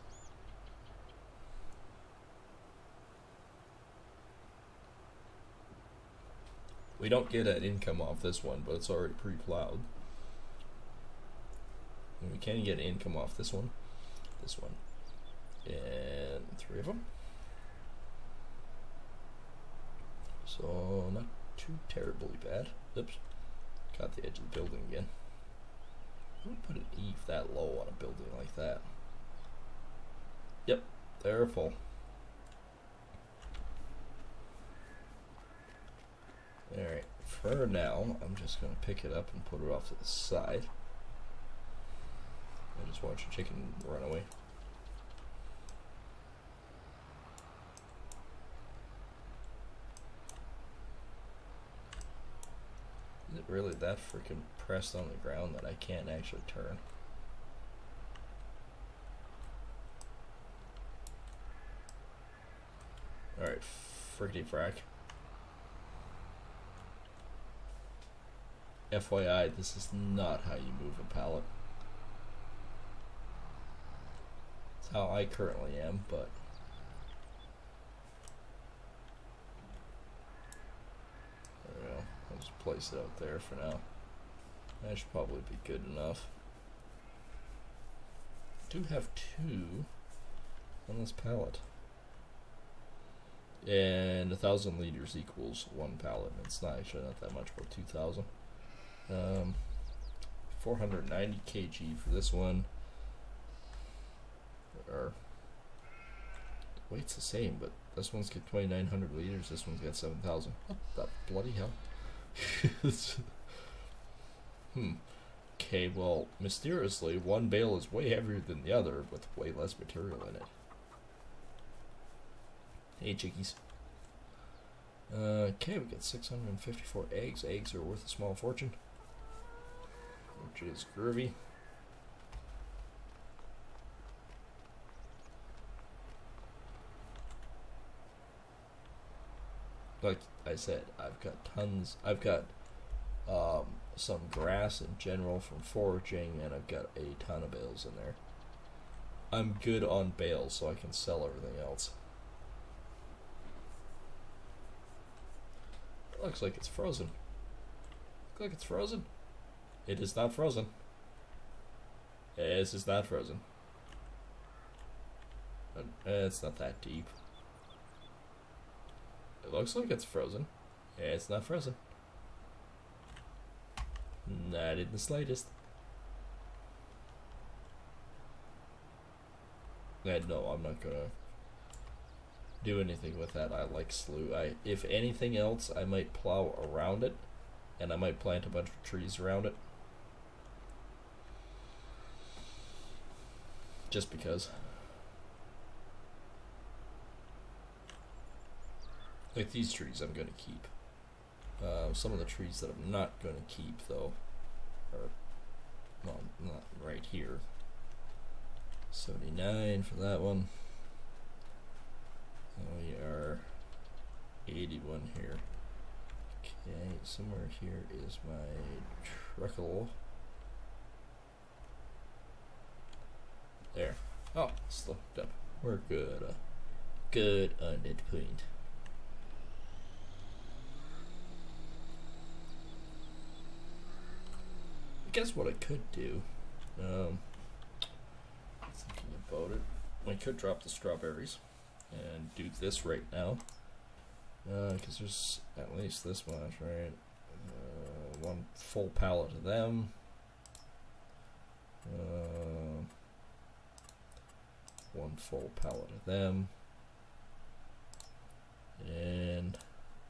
We don't get an income off this one, but it's already pre-plowed. And we can get income off this one, and 3 of them. So not too terribly bad. Oops, caught the edge of the building again. Who would put an eave that low on a building like that? Yep, they're full. Alright, for now, I'm just going to pick it up and put it off to the side. I just watch a chicken run away. really that freaking pressed on the ground that I can't actually turn. Alright, frickety frack. FYI, this is not how you move a pallet. It's how I currently am, but there we go. I'll just place it out there for now. That should probably be good enough. I do have 2 on this pallet. And 1,000 liters equals 1 pallet. It's not actually not that much, about 2,000. 490 kg for this one. Or weight's the same, but this one's got 2,900 liters. This one's got 7,000. What the bloody hell? Okay, well, mysteriously, one bale is way heavier than the other, with way less material in it. Hey, chickies. Okay, we got 654 eggs. Eggs are worth a small fortune, which is groovy. Like I said, I've got tons. I've got some grass in general from foraging, and I've got a ton of bales in there. I'm good on bales, so I can sell everything else. It looks like it's frozen. Looks like it's frozen. It is not frozen. This is not frozen. It's not that deep. It looks like it's frozen. It's not frozen. Not in the slightest. No, I'm not gonna do anything with that. I like slough. If anything else, I might plow around it, and I might plant a bunch of trees around it. Just because. Like these trees I'm going to keep. Some of the trees that I'm not going to keep, though, are, well, not right here. 79 for that one. We are 81 here. Okay, somewhere here is my treacle. There. Oh, slipped up. We're good. Good on that point. I guess what I could do, thinking about it, I could drop the strawberries and do this right now, because there's at least this much, right? One full pallet of them, one full pallet of them, and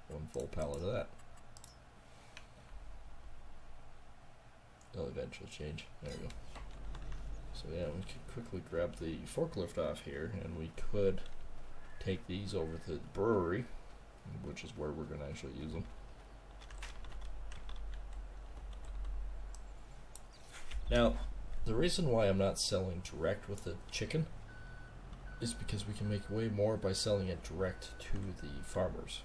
one full pallet of that. They'll eventually change. There we go. So yeah, we could quickly grab the forklift off here, and we could take these over to the brewery, which is where we're going to actually use them. Now, the reason why I'm not selling direct with the chicken is because we can make way more by selling it direct to the farmers.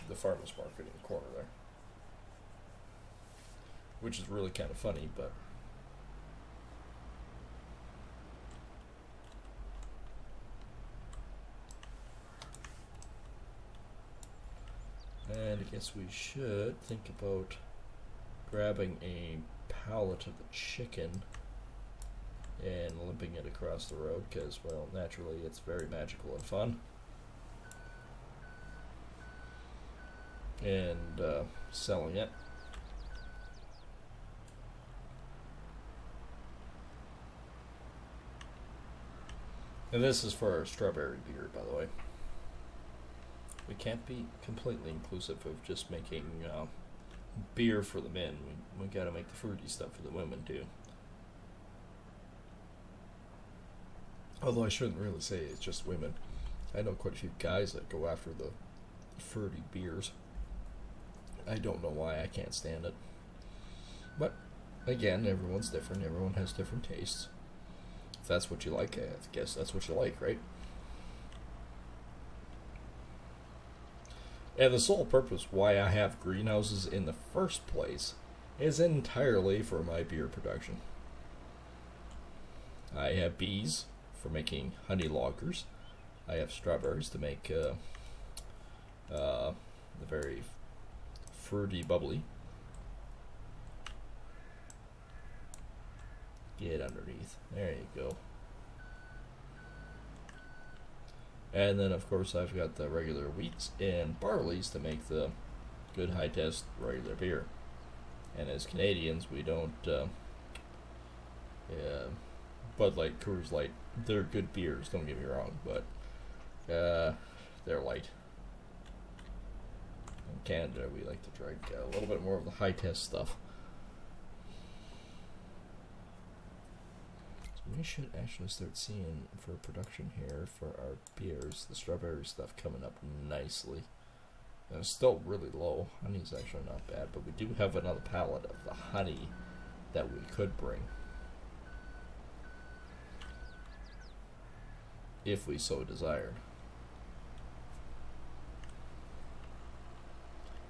The farmers market in the corner there, which is really kind of funny, but and I guess we should think about grabbing a pallet of the chicken and limping it across the road, because, well, naturally it's very magical and fun. And selling it. And this is for our strawberry beer, by the way. We can't be completely inclusive of just making beer for the men. We gotta make the fruity stuff for the women too. Although I shouldn't really say it's just women. I know quite a few guys that go after the fruity beers. I don't know why I can't stand it. But, again, everyone's different. Everyone has different tastes. If that's what you like, I guess that's what you like, right? And the sole purpose why I have greenhouses in the first place is entirely for my beer production. I have bees for making honey lagers. I have strawberries to make the very fruity, bubbly. Get underneath. There you go. And then, of course, I've got the regular wheats and barleys to make the good high-test regular beer. And as Canadians, we don't... Bud Light, Coors Light, they're good beers, don't get me wrong, but they're light. In Canada, we like to drink a little bit more of the high-test stuff. We should actually start seeing for production here for our beers, the strawberry stuff coming up nicely. It's still really low. Honey's actually not bad, but we do have another pallet of the honey that we could bring. If we so desired.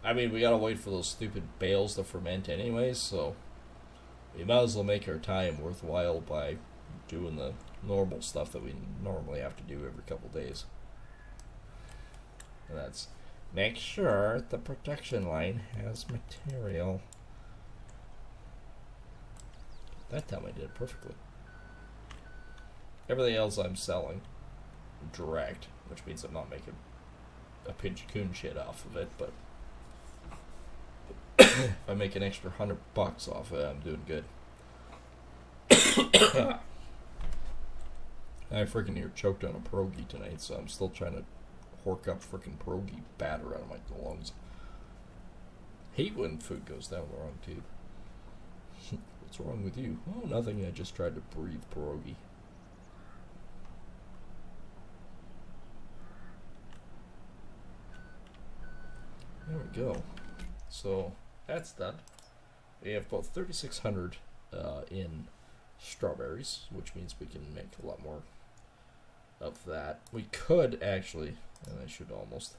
I mean, we gotta wait for those stupid bales to ferment anyways, so we might as well make our time worthwhile by doing the normal stuff that we normally have to do every couple days. And that's make sure the production line has material. That time I did it perfectly. Everything else I'm selling direct, which means I'm not making a pinch coon shit off of it, but if I make an extra $100 off it, I'm doing good. I freaking near choked on a pierogi tonight, so I'm still trying to hork up freaking pierogi batter out of my lungs. Hate when food goes down the wrong tube. What's wrong with you? Oh, nothing. I just tried to breathe pierogi. There we go. So that's done. We have about 3,600 in strawberries, which means we can make a lot more of that. We could actually, and I should almost,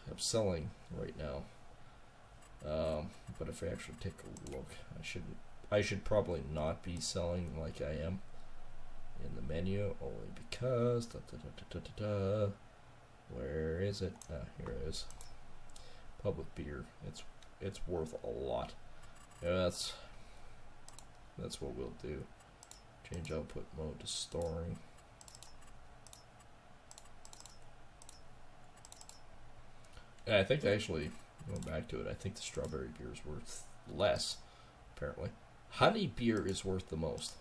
I'm selling right now. But if I actually take a look, I should probably not be selling like I am in the menu, only because where is it? Here it is. Public beer. It's worth a lot. Yeah, that's what we'll do. Change output mode to storing. And I think actually, going back to it, I think the strawberry beer is worth less, apparently. Honey beer is worth the most.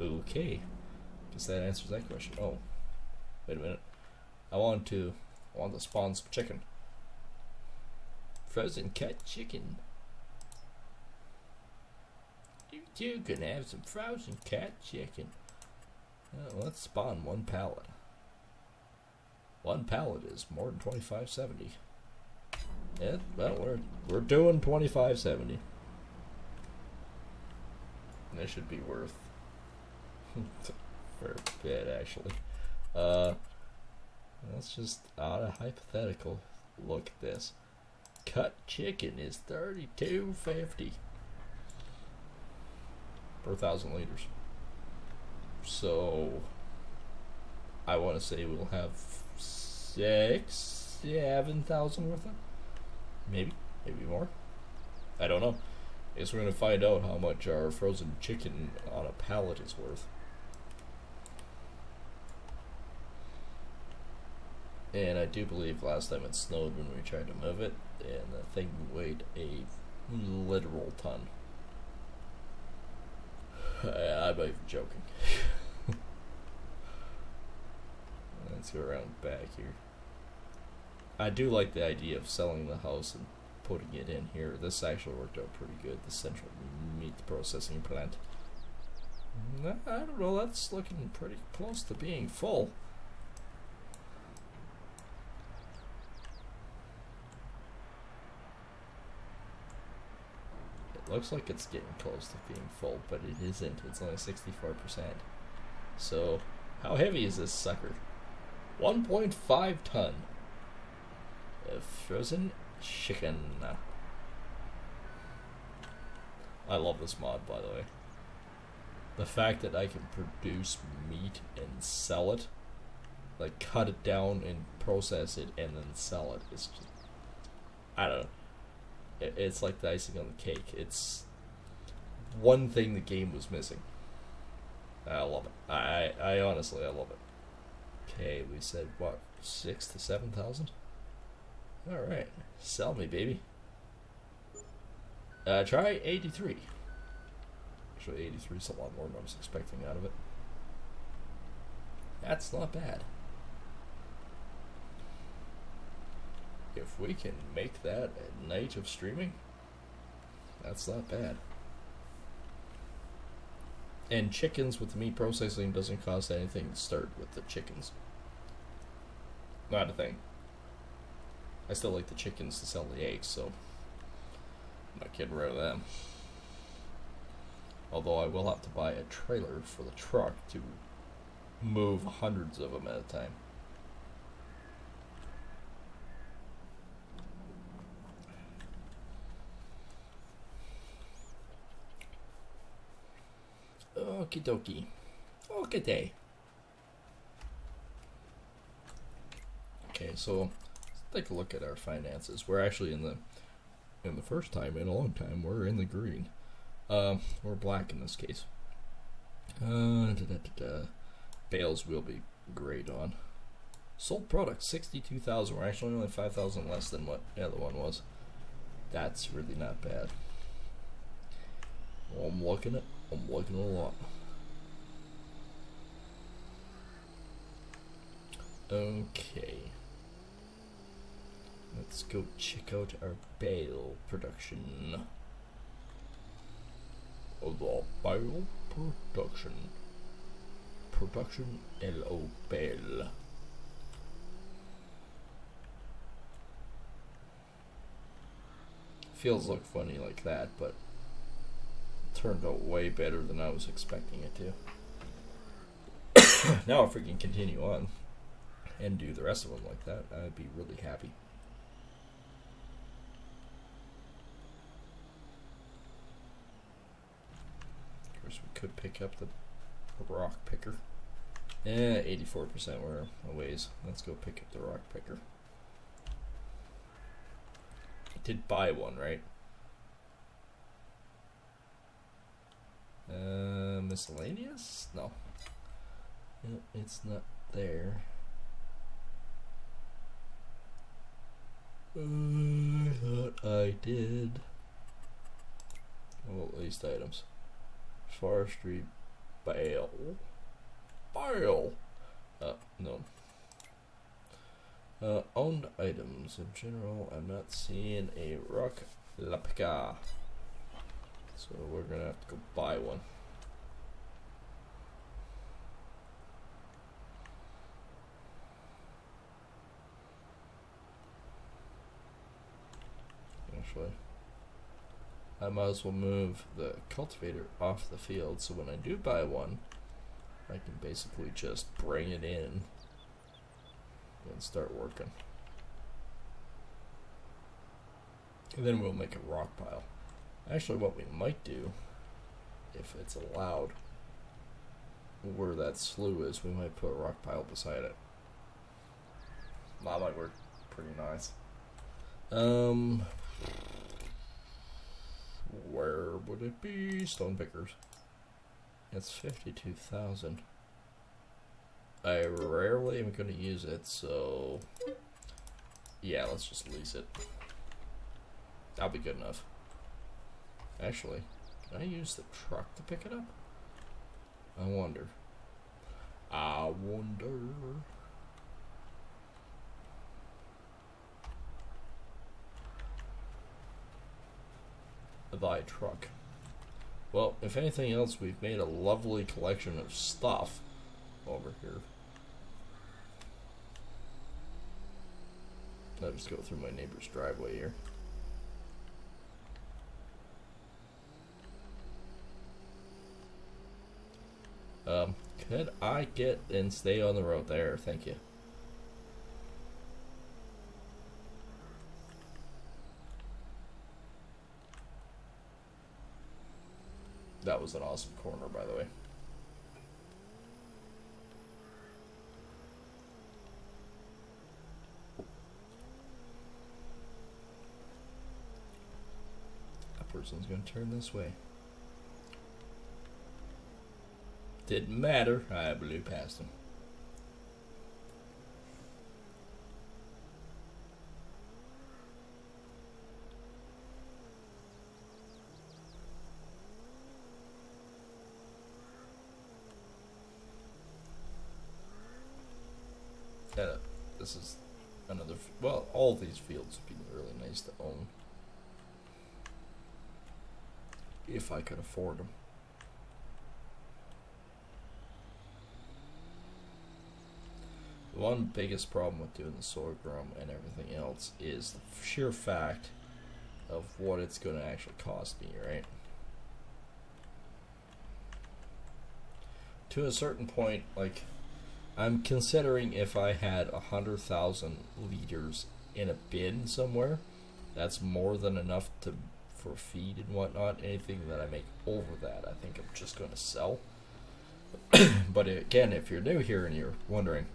Okay. Guess that answers that question. Oh. Wait a minute. I want to spawn some chicken. Frozen cut chicken. You two can have some frozen cut chicken. Oh, let's spawn one pallet. One pallet is more than $25.70. Yeah, well, we're doing $25.70. This should be worth fair bit, actually. Let's just out of hypothetical look at this. Cut chicken is $32.50 per 1,000 liters. So I want to say we'll have 7,000 worth of it. Maybe more. I don't know. I guess we're gonna find out how much our frozen chicken on a pallet is worth. And I do believe last time it snowed when we tried to move it, and the thing weighed a literal ton. I'm not even joking. Let's go around back here. I do like the idea of selling the house and putting it in here. This actually worked out pretty good, the central meat processing plant. I don't know, that's looking pretty close to being full. Looks like it's getting close to being full, but it isn't. It's only 64%. So, how heavy is this sucker? 1.5 ton of frozen chicken. I love this mod, by the way. The fact that I can produce meat and sell it, like cut it down and process it and then sell it, is just, I don't know. It's like the icing on the cake. It's one thing the game was missing. I love it. I honestly, I love it. Okay, we said what, 6,000 to 7,000? All right, sell me, baby. Try 83. Actually, 83 is a lot more than I was expecting out of it. That's not bad. If we can make that a night of streaming, that's not bad. And chickens with the meat processing doesn't cost anything to start with the chickens. Not a thing. I still like the chickens to sell the eggs, so I'm not getting rid of them. Although I will have to buy a trailer for the truck to move hundreds of them at a time. Okie dokie. Okay day. Okay, so let's take a look at our finances. We're actually in the first time in a long time we're in the green. We're black in this case. Bales will be great on. Sold products 62,000. We're actually only 5,000 less than what the other one was. That's really not bad. Well, I'm looking a lot. Okay. Let's go check out our bale production. The bale production. Production LO bale. Feels look funny like that, but turned out way better than I was expecting it to. Now if we can continue on and do the rest of them like that, I'd be really happy. Of course, we could pick up the rock picker. 84% we're a ways. Let's go pick up the rock picker. I did buy one, right? Miscellaneous? No. It's not there. I thought I did. Well, least items. Forestry bale. Bale! No. Owned items. In general, I'm not seeing a rock lapika. So we're gonna have to go buy one. Actually, I might as well move the cultivator off the field so when I do buy one, I can basically just bring it in and start working. And then we'll make a rock pile. Actually, what we might do, if it's allowed, where that slough is, we might put a rock pile beside it. That might work pretty nice. Where would it be? Stone pickers. It's 52,000. I rarely am going to use it, so yeah, let's just lease it. That'll be good enough. Actually, can I use the truck to pick it up? I wonder. Thy truck. Well, if anything else, we've made a lovely collection of stuff over here. I'll just go through my neighbor's driveway here. Could I get and stay on the road there? Thank you. That was an awesome corner, by the way. That person's gonna turn this way. Didn't matter. I blew past him. This is another. Well, all these fields would be really nice to own if I could afford them. The one biggest problem with doing the sorghum and everything else is the sheer fact of what it's going to actually cost me, right? To a certain point, like, I'm considering if I had 100,000 liters in a bin somewhere, that's more than enough for feed and whatnot. Anything that I make over that, I think I'm just going to sell. But again, if you're new here and you're wondering,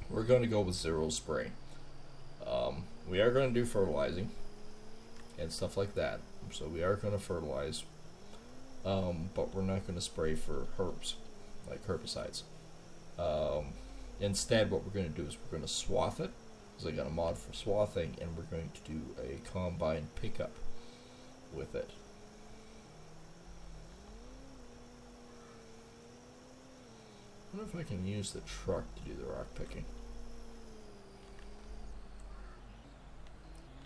we're going to go with zero spray. We are going to do fertilizing and stuff like that. So we are going to fertilize, but we're not going to spray for herbs, like herbicides. Instead, what we're going to do is we're going to swath it, because I got a mod for swathing, and we're going to do a combine pickup with it. I wonder if I can use the truck to do the rock picking.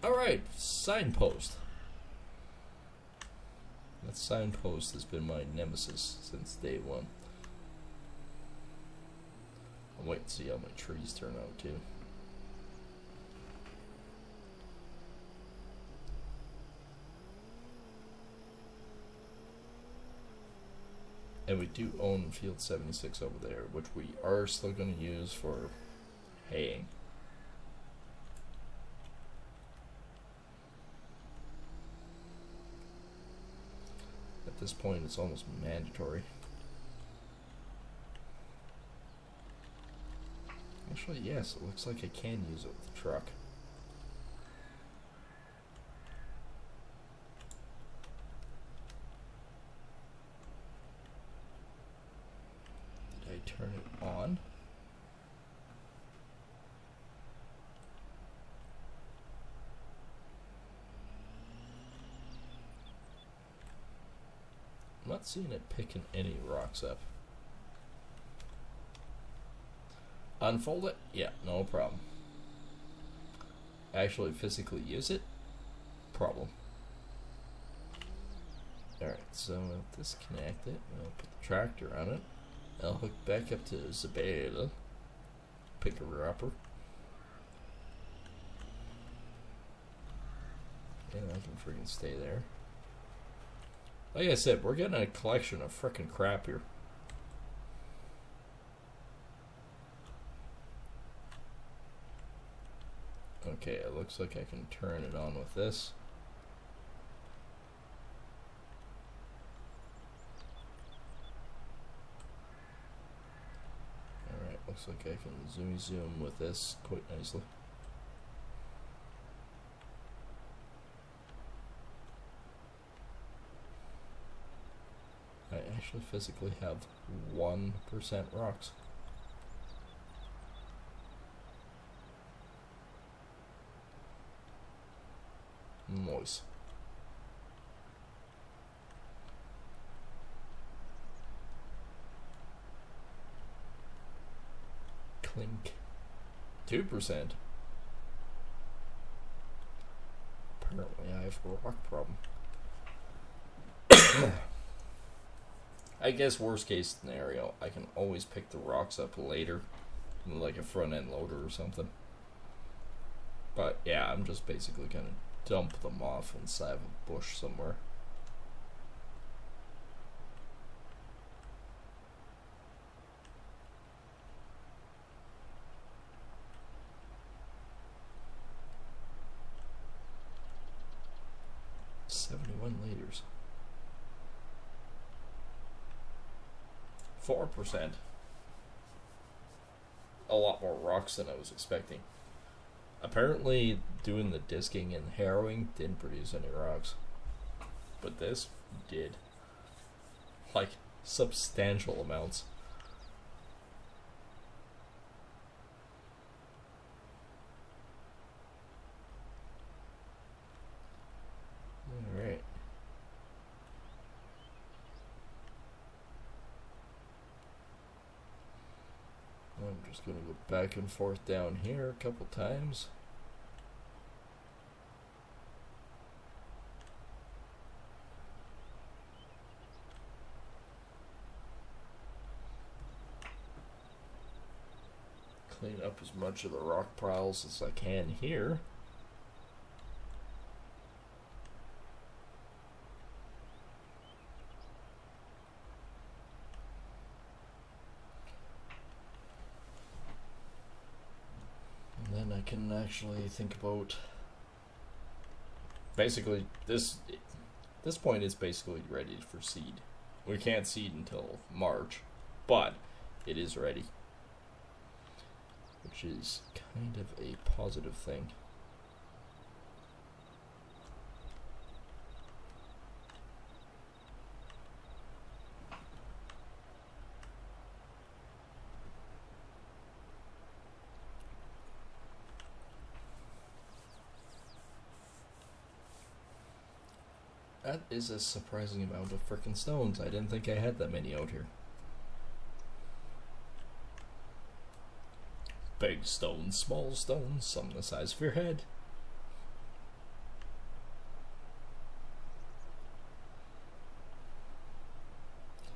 Alright, signpost. That signpost has been my nemesis since day one. I'll wait and see how my trees turn out too. And we do own Field 76 over there, which we are still going to use for haying. At this point, it's almost mandatory. Actually, yes, it looks like I can use it with the truck. Did I turn it on? I'm not seeing it picking any rocks up. Unfold it? Yeah, no problem. Actually physically use it? Problem. Alright, so I'll disconnect it. I'll put the tractor on it. I'll hook back up to Isabella. Pick her upper. And I can freaking stay there. Like I said, we're getting a collection of frickin' crap here. Okay, it looks like I can turn it on with this. Alright, looks like I can zoom with this quite nicely. I actually physically have 1% rocks. Moist. Clink. 2%. Apparently I have a rock problem. I guess worst case scenario, I can always pick the rocks up later, like a front end loader or something. But yeah, I'm just basically gonna dump them off inside of a bush somewhere. 71 liters. 4%. A lot more rocks than I was expecting. Apparently, doing the disking and harrowing didn't produce any rocks. But this did. Like, substantial amounts. Alright. I'm just going to go back and forth down here a couple times. Clean up as much of the rock piles as I can here. And then I can actually think about basically this point is basically ready for seed. We can't seed until March, but it is ready, which is kind of a positive thing. That is a surprising amount of frickin' stones. I didn't think I had that many out here. Big stones, small stones, some the size of your head.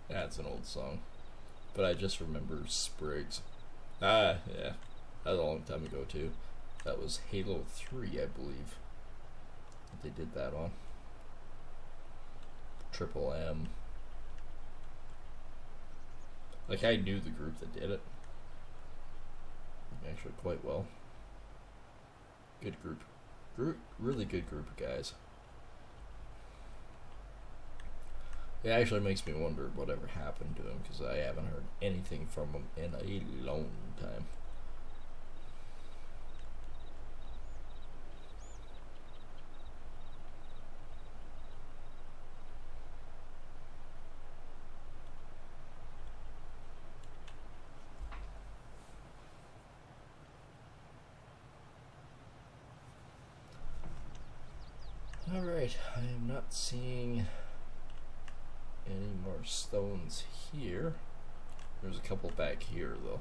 That's an old song. But I just remember Sprigs. Ah, yeah. That was a long time ago, too. That was Halo 3, I believe. They did that on. Triple M. Like, I knew the group that did it. Actually, quite well. Good group. Really good group of guys. It actually makes me wonder whatever happened to him, because I haven't heard anything from him in a long time. Alright, I am not seeing any more stones here. There's a couple back here, though.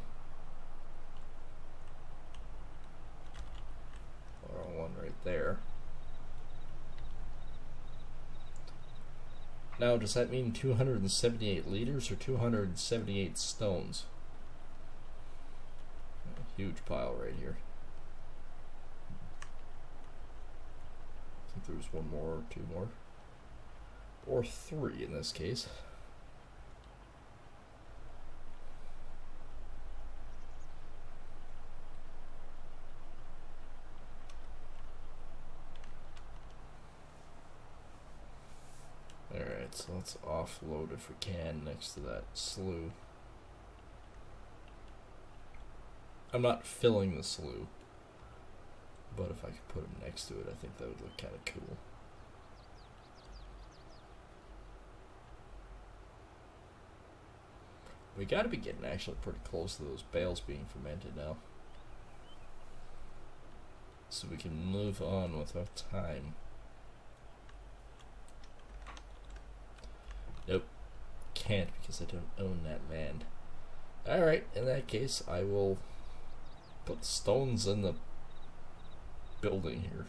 Or one right there. Now, does that mean 278 liters or 278 stones? A huge pile right here. I think there's one more or two more. Or three in this case. Alright, so let's offload if we can next to that slough. I'm not filling the slough, but if I could put them next to it, I think that would look kind of cool. We gotta be getting actually pretty close to those bales being fermented now. So we can move on with our time. Nope. Can't because I don't own that land. Alright, in that case, I will put stones in the building here.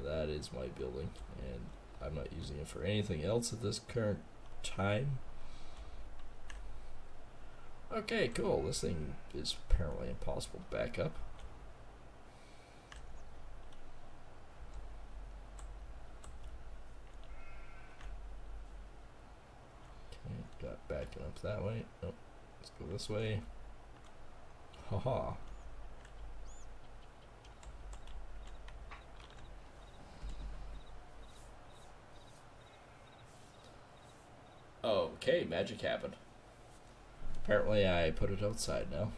That is my building, and I'm not using it for anything else at this current time. Okay, cool. This thing is apparently impossible to back up. Okay, got backing up that way. Nope. Let's go this way. Haha. Okay, magic happened. Apparently I put it outside now.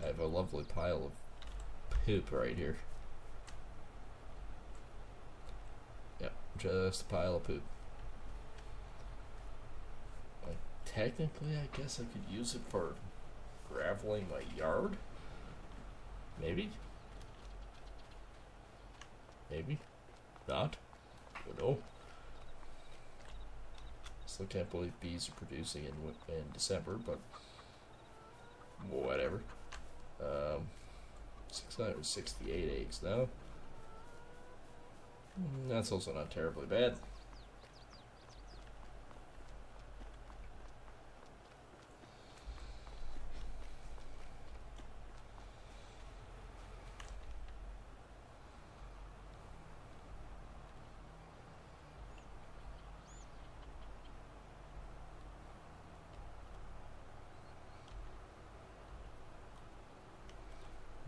I have a lovely pile of poop right here. Yep, just a pile of poop. Technically, I guess I could use it for graveling my yard. Maybe. Maybe. Not. I don't know. Still can't believe bees are producing in December, but whatever. 668 eggs now. That's also not terribly bad.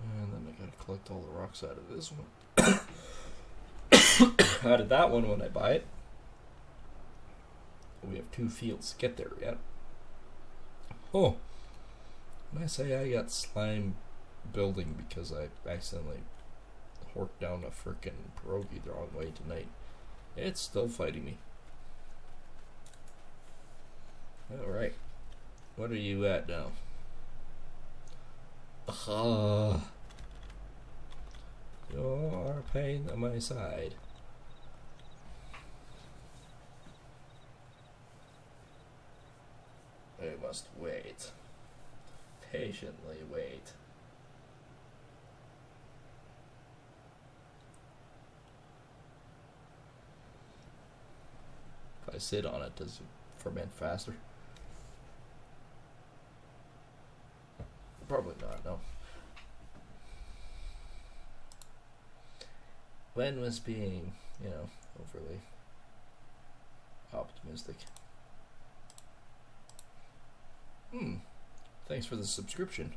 And then I gotta collect all the rocks out of this one. Out of that one when I buy it. We have 2 fields to get there yet. Oh, when I say I got slime building because I accidentally horked down a frickin' pierogi the wrong way tonight, it's still fighting me. Alright, what are you at now? You're a pain on my side. I must wait. Patiently wait. If I sit on it, does it ferment faster? Probably not, no. Gwen was being, overly optimistic. Thanks for the subscription.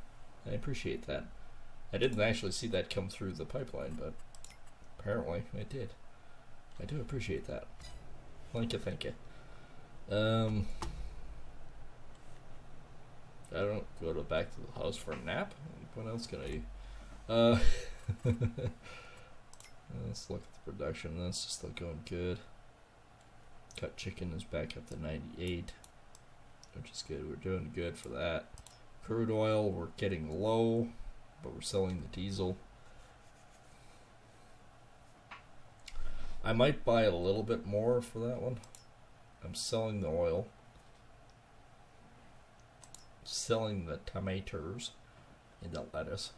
I appreciate that. I didn't actually see that come through the pipeline, but apparently it did. I do appreciate that. Thank you. I don't go back to the house for a nap. What else can I do? Let's look at the production. That's still going good. Cut chicken is back up to 98, which is good. We're doing good for that. Crude oil, we're getting low, but we're selling the diesel. I might buy a little bit more for that one. I'm selling the oil. Selling the tomatoes and the lettuce.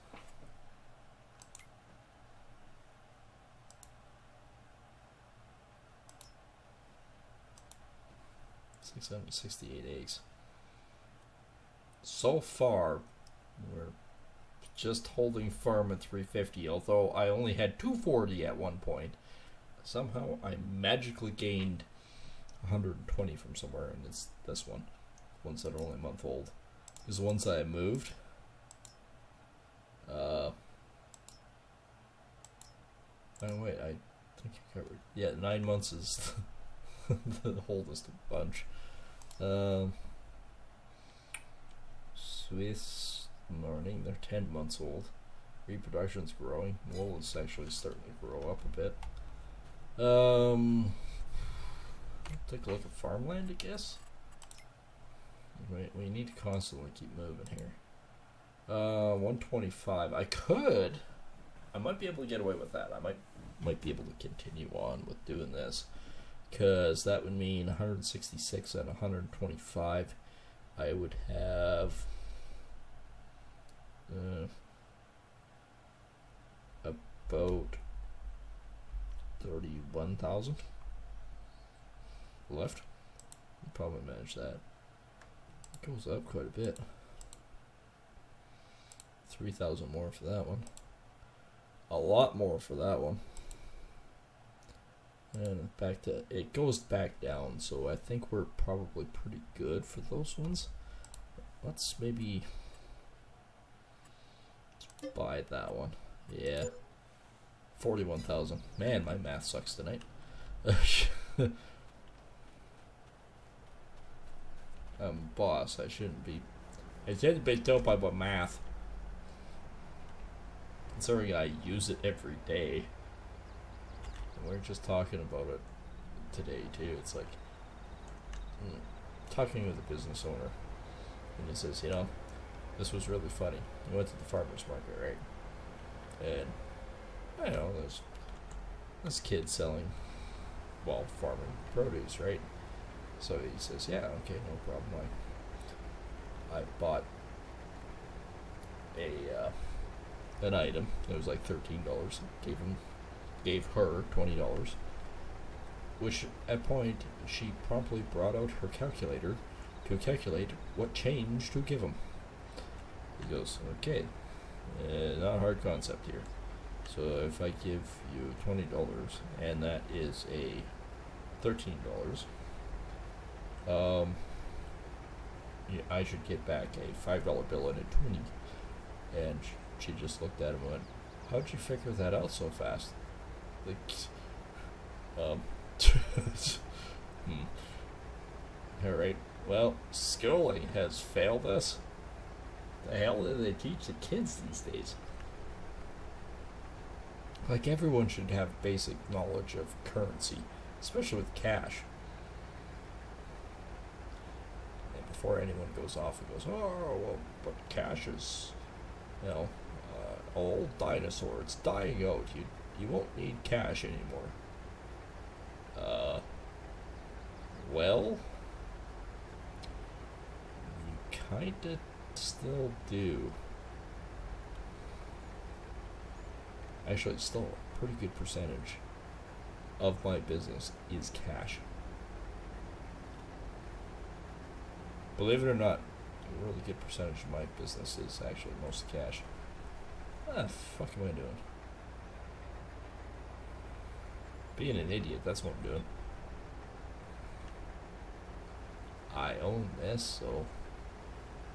$668 eggs. So far, we're just holding firm at 350, although I only had 240 at one point. Somehow I magically gained 120 from somewhere, and it's this one. Ones that are only a month old. These ones that I moved. Oh wait, I think I covered. Yeah, 9 months is the oldest bunch. Swiss Morning, they're 10 months old. Reproduction's growing. Wool is actually starting to grow up a bit. Take a look at farmland, I guess. We need to constantly keep moving here. 125. I might be able to get away with that. I might be able to continue on with doing this, because that would mean 166 and 125. I would have about 31,000 left. We'll probably manage that. It goes up quite a bit. 3,000 more for that one. A lot more for that one. And it goes back down, so I think we're probably pretty good for those ones. Let's maybe buy that one. Yeah. 41,000. Man, my math sucks tonight. Boss, I shouldn't be. I shouldn't be told about math. Considering I use it every day. And we're just talking about it today too. It's like talking with a business owner, and he says, this was really funny. He went to the farmer's market, right? And I know there's this kid selling, farming produce, right? So he says, yeah, okay, no problem. I bought an item. It was like $13. Gave her $20, which at point she promptly brought out her calculator to calculate what change to give him. He goes, okay, not a hard concept here. So if I give you $20 and that is a $13, I should get back a $5 bill and a 20. And she just looked at him and went, how'd you figure that out so fast? Like, Alright, well, schooling has failed us. The hell do they teach the kids these days? Like, everyone should have basic knowledge of currency, especially with cash. And before anyone goes off and goes, oh, well, but cash is, old dinosaur. It's dying out. You won't need cash anymore. Well, you kinda still do. Actually, still a pretty good percentage of my business is cash. Believe it or not, a really good percentage of my business is actually mostly cash. What the fuck am I doing? Being an idiot, that's what I'm doing. I own this, so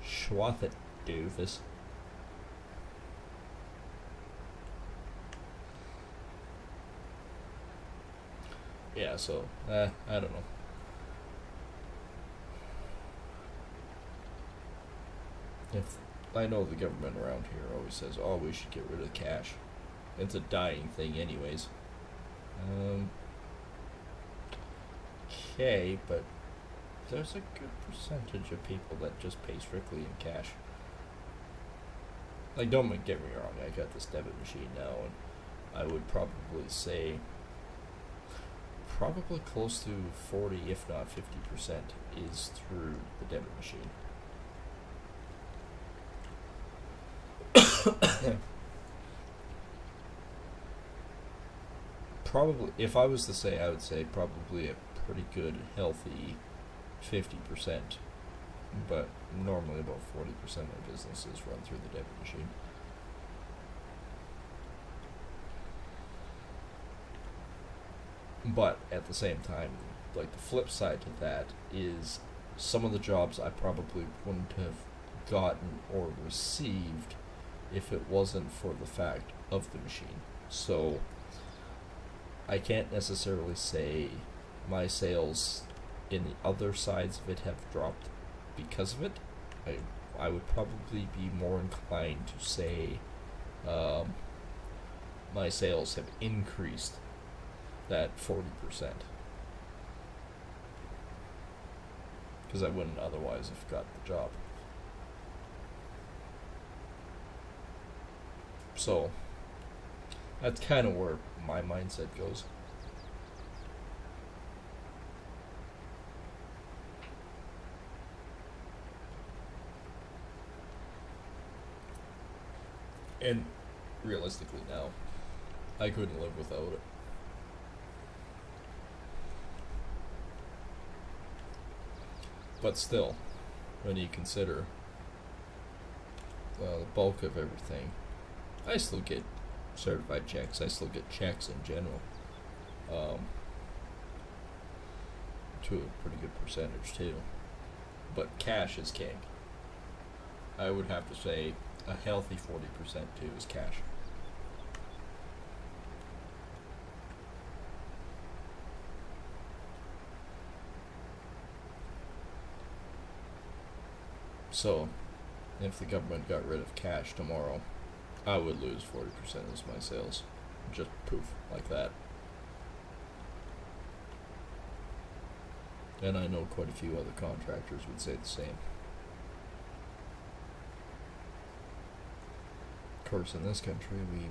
schwath it, doofus. Yeah, so, I don't know. If I know the government around here always says, oh, we should get rid of cash. It's a dying thing anyways. Okay, but there's a good percentage of people that just pay strictly in cash. Like, don't get me wrong, I got this debit machine now, and I would probably say probably close to 40, if not 50%, is through the debit machine. Probably, if I was to say, I would say probably a pretty good, healthy 50%, but normally about 40% of my business is run through the debit machine. But at the same time, like, the flip side to that is some of the jobs I probably wouldn't have gotten or received if it wasn't for the fact of the machine. So I can't necessarily say my sales in the other sides of it have dropped because of it. I would probably be more inclined to say my sales have increased that 40%, because I wouldn't otherwise have got the job. So that's kind of where my mindset goes. And realistically now, I couldn't live without it. But still, when you consider the bulk of everything, I still get certified checks. I still get checks in general. To a pretty good percentage too. But cash is king. I would have to say a healthy 40% too is cash. So, if the government got rid of cash tomorrow, I would lose 40% of my sales. Just poof, like that. And I know quite a few other contractors would say the same. Of course, in this country, we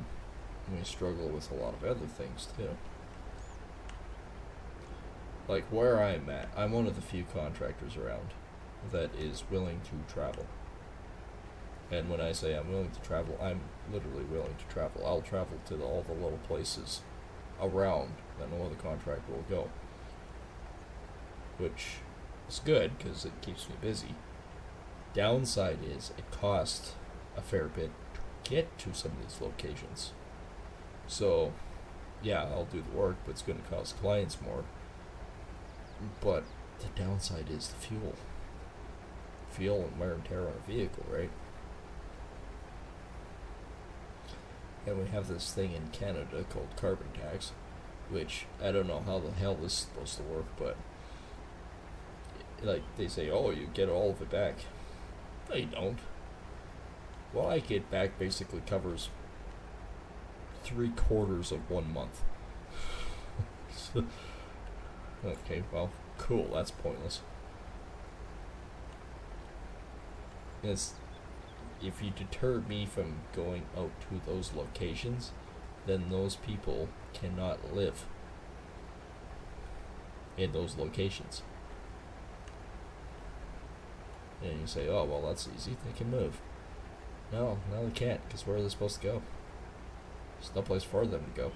struggle with a lot of other things too. Like where I'm at, I'm one of the few contractors around that is willing to travel. And when I say I'm willing to travel, I'm literally willing to travel. I'll travel to all the little places around that no other contractor will go. Which is good because it keeps me busy. Downside is it costs a fair bit to get to some of these locations. So, yeah, I'll do the work, but it's going to cost clients more. But the downside is the fuel. Fuel and wear and tear on a vehicle, right? And we have this thing in Canada called carbon tax, which I don't know how the hell this is supposed to work, but like they say, oh, you get all of it back. No, you don't. What I get back basically covers 3/4 of 1 month. Okay, well, cool, that's pointless. It's, if you deter me from going out to those locations, then those people cannot live in those locations. And you say, oh, well, that's easy, they can move. No, they can't, because where are they supposed to go? There's no place for them to go.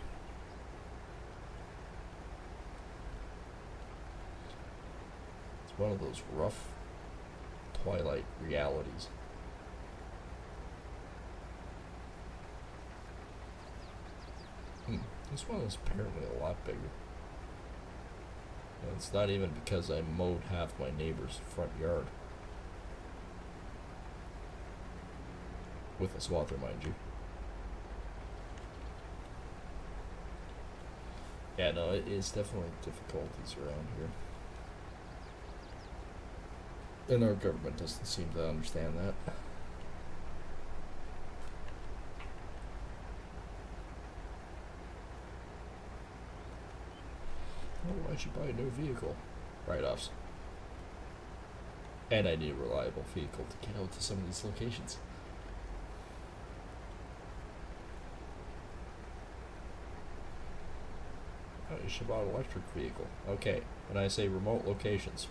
It's one of those rough Twilight realities. This one is apparently a lot bigger. And it's not even because I mowed half my neighbor's front yard. With a swather, mind you. Yeah, no, it is definitely difficulties around here. And our government doesn't seem to understand that. Oh, I should buy a new vehicle. Write-offs. And I need a reliable vehicle to get out to some of these locations. Oh, you should buy an electric vehicle. Okay, when I say remote locations,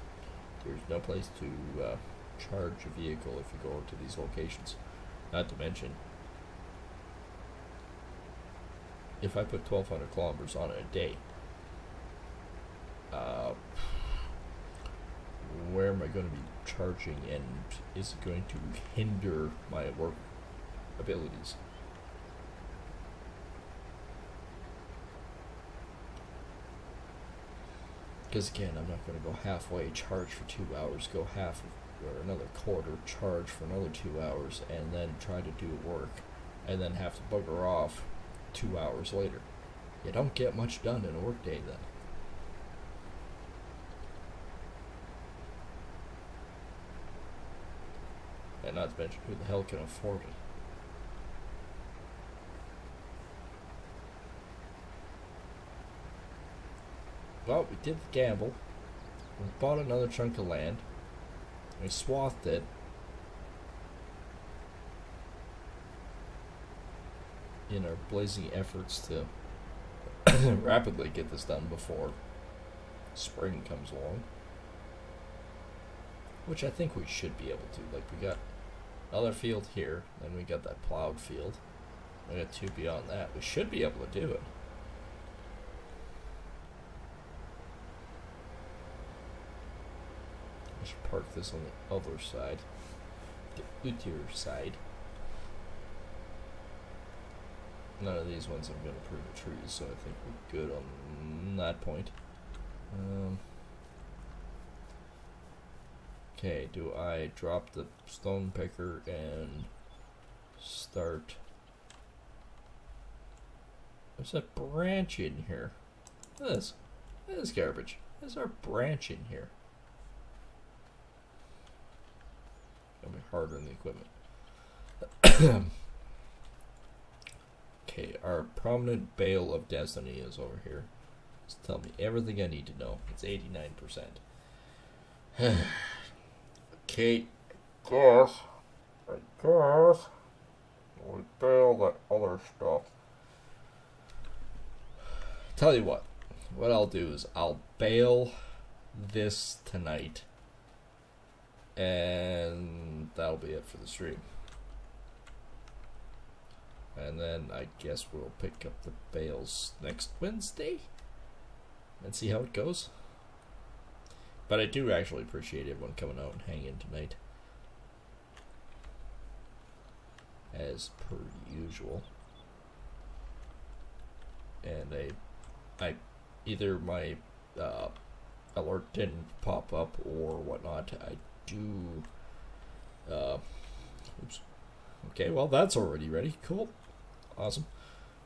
there's no place to charge a vehicle if you go to these locations. Not to mention, if I put 1,200 kilometers on it a day, where am I going to be charging, and is it going to hinder my work abilities? Because again, I'm not going to go halfway, charge for 2 hours, go half or another quarter, charge for another 2 hours, and then try to do work, and then have to bugger off 2 hours later. You don't get much done in a work day then. And not to mention, who the hell can afford it? Well, we did the gamble. We bought another chunk of land. We swathed it. In our blazing efforts to rapidly get this done before spring comes along. Which I think we should be able to. Like, we got another field here, then we got that plowed field. We got 2 beyond that. We should be able to do it. I should park this on the other side. The Utier side. None of these ones I'm going to prune the trees, so I think we're good on that point. Okay, do I drop the stone picker and start? There's a branch in here. Look at this. Look at this garbage. There's our branch in here. It'll be harder in the equipment. Okay, our prominent bale of destiny is over here. Just tell me everything I need to know. It's 89%. Okay, I guess we bail that other stuff. Tell you what I'll do is I'll bail this tonight, and that'll be it for the stream. And then I guess we'll pick up the bales next Wednesday and see how it goes. But I do actually appreciate everyone coming out and hanging tonight, as per usual. And I either my alert didn't pop up or whatnot. I do. Oops. Okay, well that's already ready. Cool, awesome.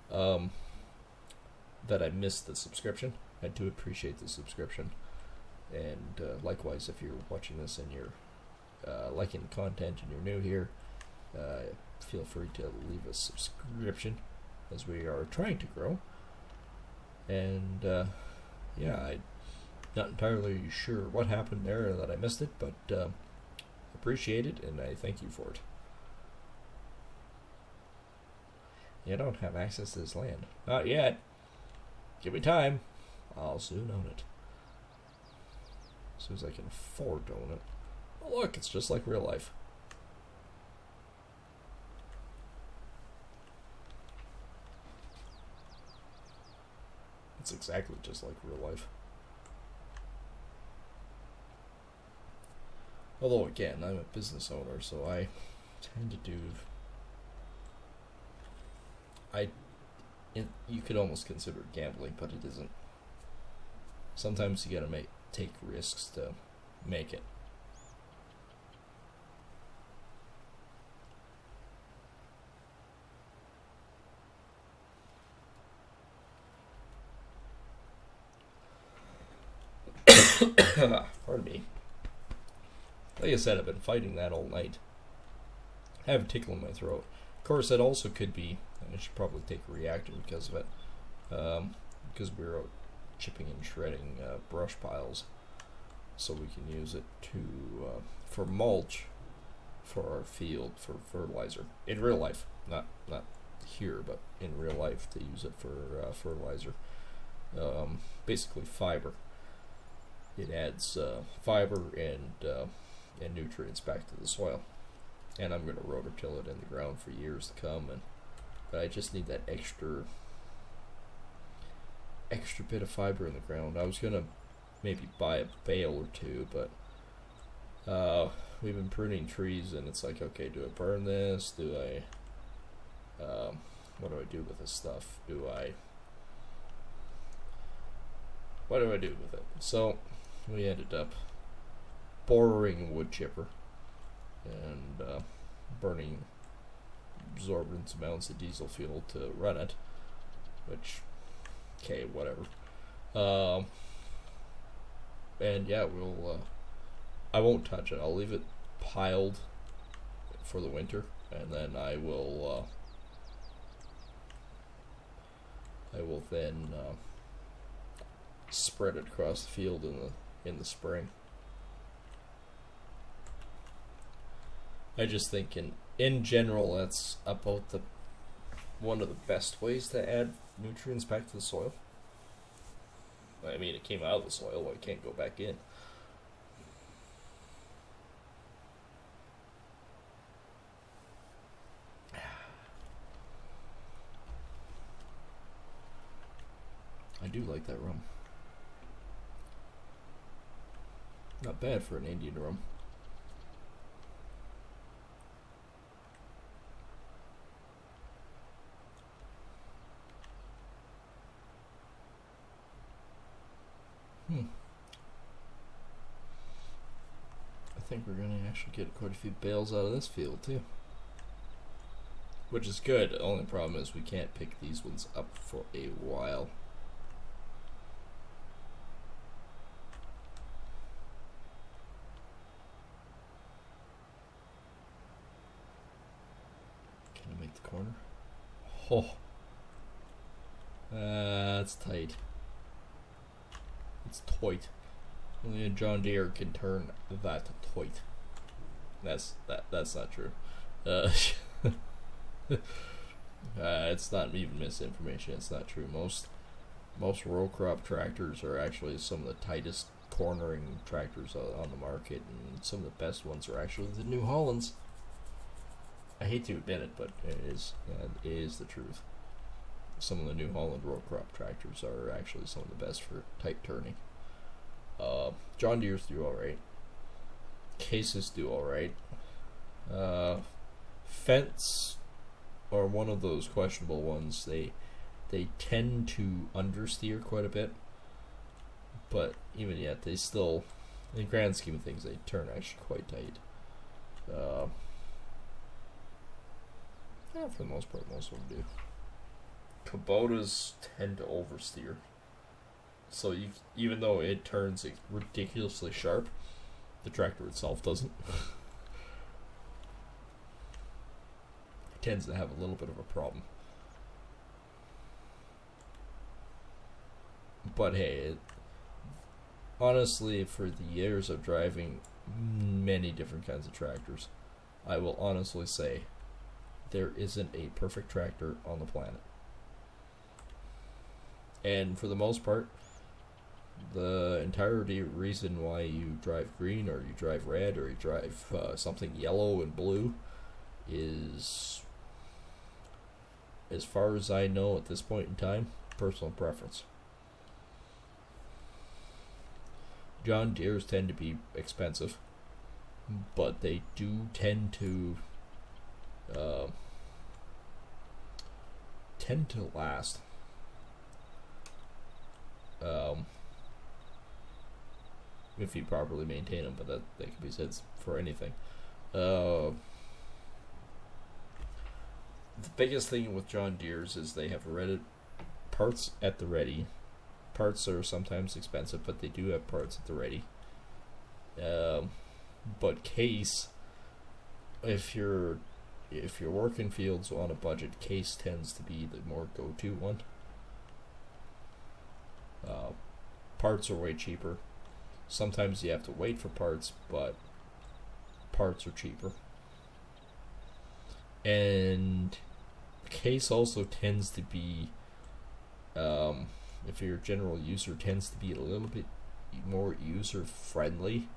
That I missed the subscription. I do appreciate the subscription. And likewise, if you're watching this and you're liking the content and you're new here, feel free to leave a subscription, as we are trying to grow. And yeah, I'm not entirely sure what happened there that I missed it, but appreciate it and I thank you for it. You don't have access to this land. Not yet. Give me time. I'll soon own it. As soon as I can afford to own it. Oh, look, it's just like real life. It's exactly just like real life. Although, again, I'm a business owner, so I tend to do... you could almost consider it gambling, but it isn't. Sometimes you gotta take risks to make it. Pardon me. Like I said, I've been fighting that all night. I have a tickle in my throat. Of course, that also could be, and I should probably take a reactor because of it, because we're out chipping and shredding brush piles, so we can use it to for mulch for our field, for fertilizer in real life, not here, but in real life, to use it for fertilizer. Basically fiber. It adds fiber and nutrients back to the soil, and I'm going to rototill it in the ground for years to come. But I just need that extra bit of fiber in the ground. I was gonna maybe buy a bale or two, but we've been pruning trees, and it's like, okay, do I burn this? Do I what do I do with this stuff? What do I do with it? So we ended up borrowing a wood chipper and burning exorbitant amounts of diesel fuel to run it, which, okay, whatever. And yeah, I won't touch it. I'll leave it piled for the winter, and then I will then spread it across the field in the spring. I just think in general, that's about one of the best ways to add nutrients back to the soil. I mean, it came out of the soil, well, it can't go back in. I do like that rum. Not bad for an Indian rum. I think we're going to actually get quite a few bales out of this field too, which is good. The only problem is we can't pick these ones up for a while. Oh, that's tight. It's tight. Only a John Deere can turn that tight. That's not true. Uh, it's not even misinformation. It's not true. Most row crop tractors are actually some of the tightest cornering tractors on the market, and some of the best ones are actually the New Hollands. I hate to admit it, but it is the truth. Some of the New Holland row crop tractors are actually some of the best for tight turning. John Deere's do alright. Cases do alright. Fence are one of those questionable ones. They tend to understeer quite a bit, but even yet, they still, in the grand scheme of things, they turn actually quite tight. Yeah, for the most part, most of them do. Kubotas tend to oversteer. So even though it turns ridiculously sharp, the tractor itself doesn't. It tends to have a little bit of a problem. But hey, honestly, for the years of driving many different kinds of tractors, I will honestly say there isn't a perfect tractor on the planet. And for the most part, the entirety reason why you drive green or you drive red or you drive something yellow and blue is, as far as I know at this point in time, personal preference. John Deere's tend to be expensive, but they do tend to last. If you properly maintain them, but that can be said for anything. The biggest thing with John Deere's is they have parts at the ready. Parts are sometimes expensive, but they do have parts at the ready. But case, if you're working fields on a budget, case tends to be the more go-to one. Parts are way cheaper. Sometimes you have to wait for parts, but parts are cheaper. And case also tends to be, if you're a general user, tends to be a little bit more user friendly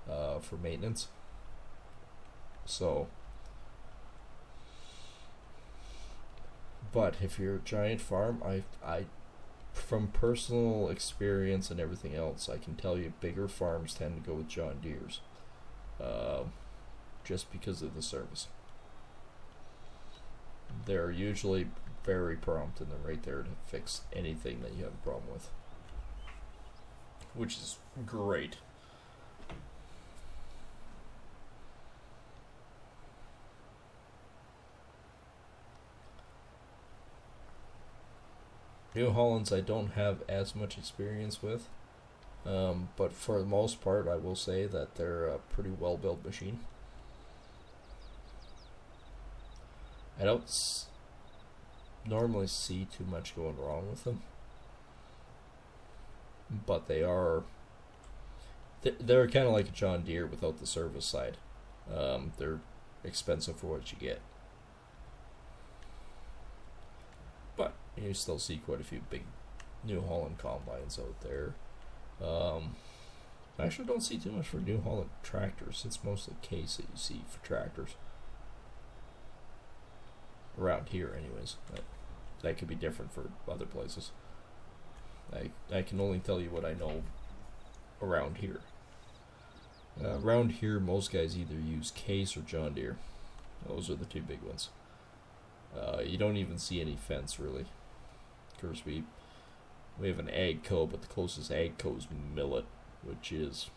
for maintenance. So, but if you're a giant farm, I from personal experience and everything else, I can tell you bigger farms tend to go with John Deere's, just because of the service. They're usually very prompt and they're right there to fix anything that you have a problem with, which is great. New Hollands I don't have as much experience with, but for the most part I will say that they're a pretty well built machine. I don't normally see too much going wrong with them, but they're kind of like a John Deere without the service side. They're expensive for what you get, but you still see quite a few big New Holland combines out there. I actually don't see too much for New Holland tractors. It's mostly case that you see for tractors around here anyways. That could be different for other places. I can only tell you what I know around here. Around here, most guys either use Case or John Deere. Those are the two big ones. You don't even see any fence really. Of course, we have an AGCO, but the closest AGCO is Millet, which is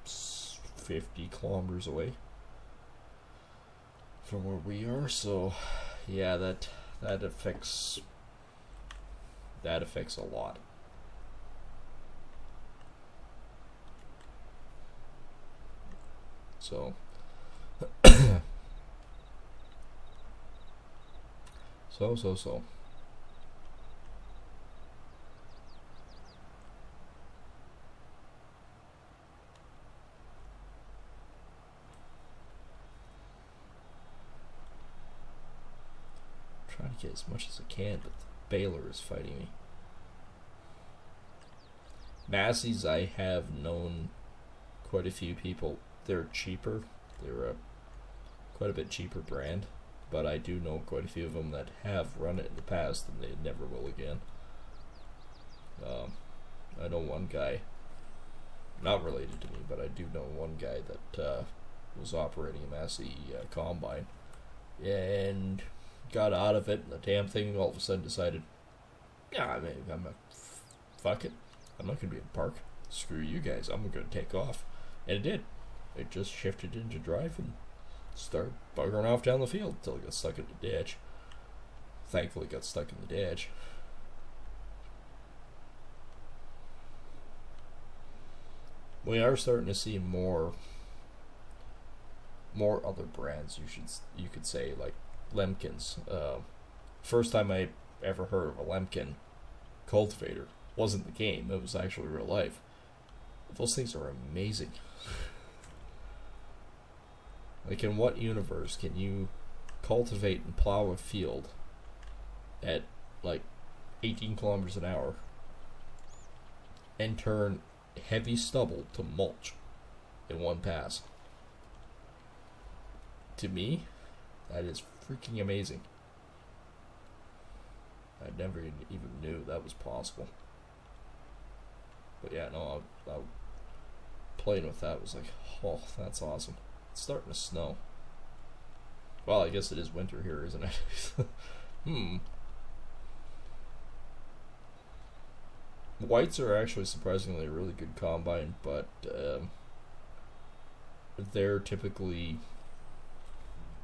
50 kilometers away from where we are. So, yeah, that affects a lot. So So. Trying to get as much as I can, but the Baylor is fighting me. Massey's, I have known quite a few people. They're cheaper. They're a quite a bit cheaper brand, but I do know quite a few of them that have run it in the past and they never will again. I know one guy, not related to me, but I do know one guy that was operating a Massey combine and got out of it, and the damn thing all of a sudden decided, yeah, fuck it, I'm not going to be in the park. Screw you guys, I'm going to take off. And it did. It just shifted into drive and started buggering off down the field until it got stuck in the ditch. Thankfully, it got stuck in the ditch. We are starting to see more other brands. You could say, like Lemkens. First time I ever heard of a Lemken cultivator wasn't the game. It was actually real life. Those things are amazing. Like, in what universe can you cultivate and plow a field at like 18 kilometers an hour and turn heavy stubble to mulch in one pass? To me, that is freaking amazing. I never even knew that was possible. But yeah, no, I playing with that was like, oh, that's awesome. It's starting to snow. Well, I guess it is winter here, isn't it? Whites are actually surprisingly a really good combine, but they're typically,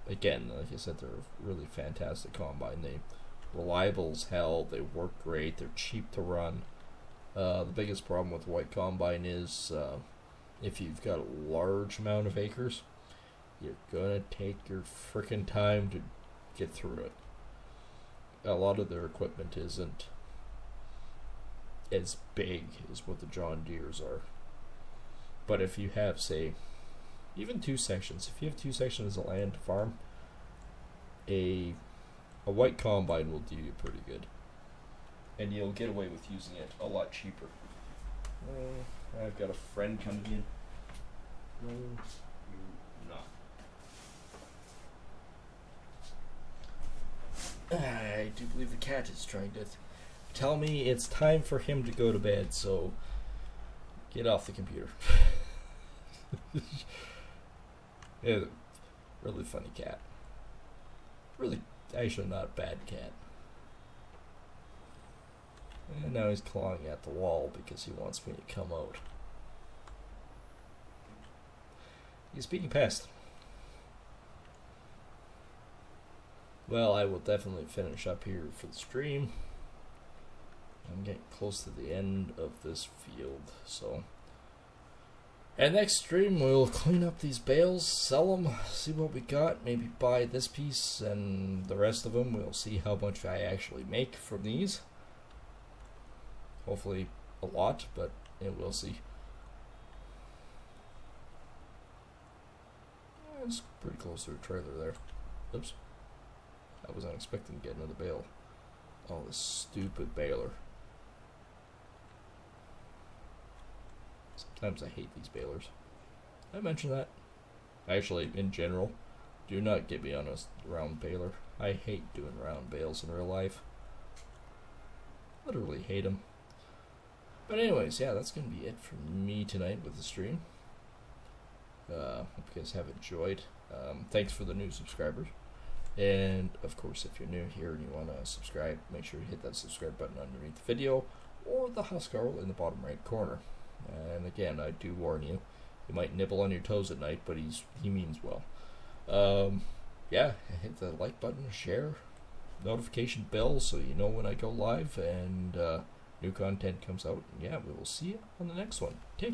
again, like I said, they're a really fantastic combine. They reliable as hell. They work great. They're cheap to run. The biggest problem with white combine is if you've got a large amount of acres, you're gonna take your frickin' time to get through it. A lot of their equipment isn't as big as what the John Deeres are. But if you have, say, even 2 sections, if you have 2 sections of land to farm, a white combine will do you pretty good. And you'll get away with using it a lot cheaper. I've got a friend coming in. No, you're not. I do believe the cat is trying to tell me it's time for him to go to bed, so get off the computer. Yeah, really funny cat. Really, actually not a bad cat. And now he's clawing at the wall because he wants me to come out. He's speaking past. Well, I will definitely finish up here for the stream. I'm getting close to the end of this field, so. And next stream, we'll clean up these bales, sell them, see what we got, maybe buy this piece and the rest of them. We'll see how much I actually make from these. Hopefully a lot, but we'll see. It's pretty close to a trailer there. Oops. I wasn't expecting to get another bale. Oh, this stupid baler. Sometimes I hate these balers. Did I mention that? Actually, in general, do not get me on a round baler. I hate doing round bales in real life. Literally hate them. But anyways, yeah, that's going to be it for me tonight with the stream. Hope you guys have enjoyed. Thanks for the new subscribers. And, of course, if you're new here and you want to subscribe, make sure you hit that subscribe button underneath the video or the Huskarl in the bottom right corner. And again, I do warn you, he might nibble on your toes at night, but he means well. Yeah, hit the like button, share, notification bell so you know when I go live and new content comes out. And yeah, we will see you on the next one. Take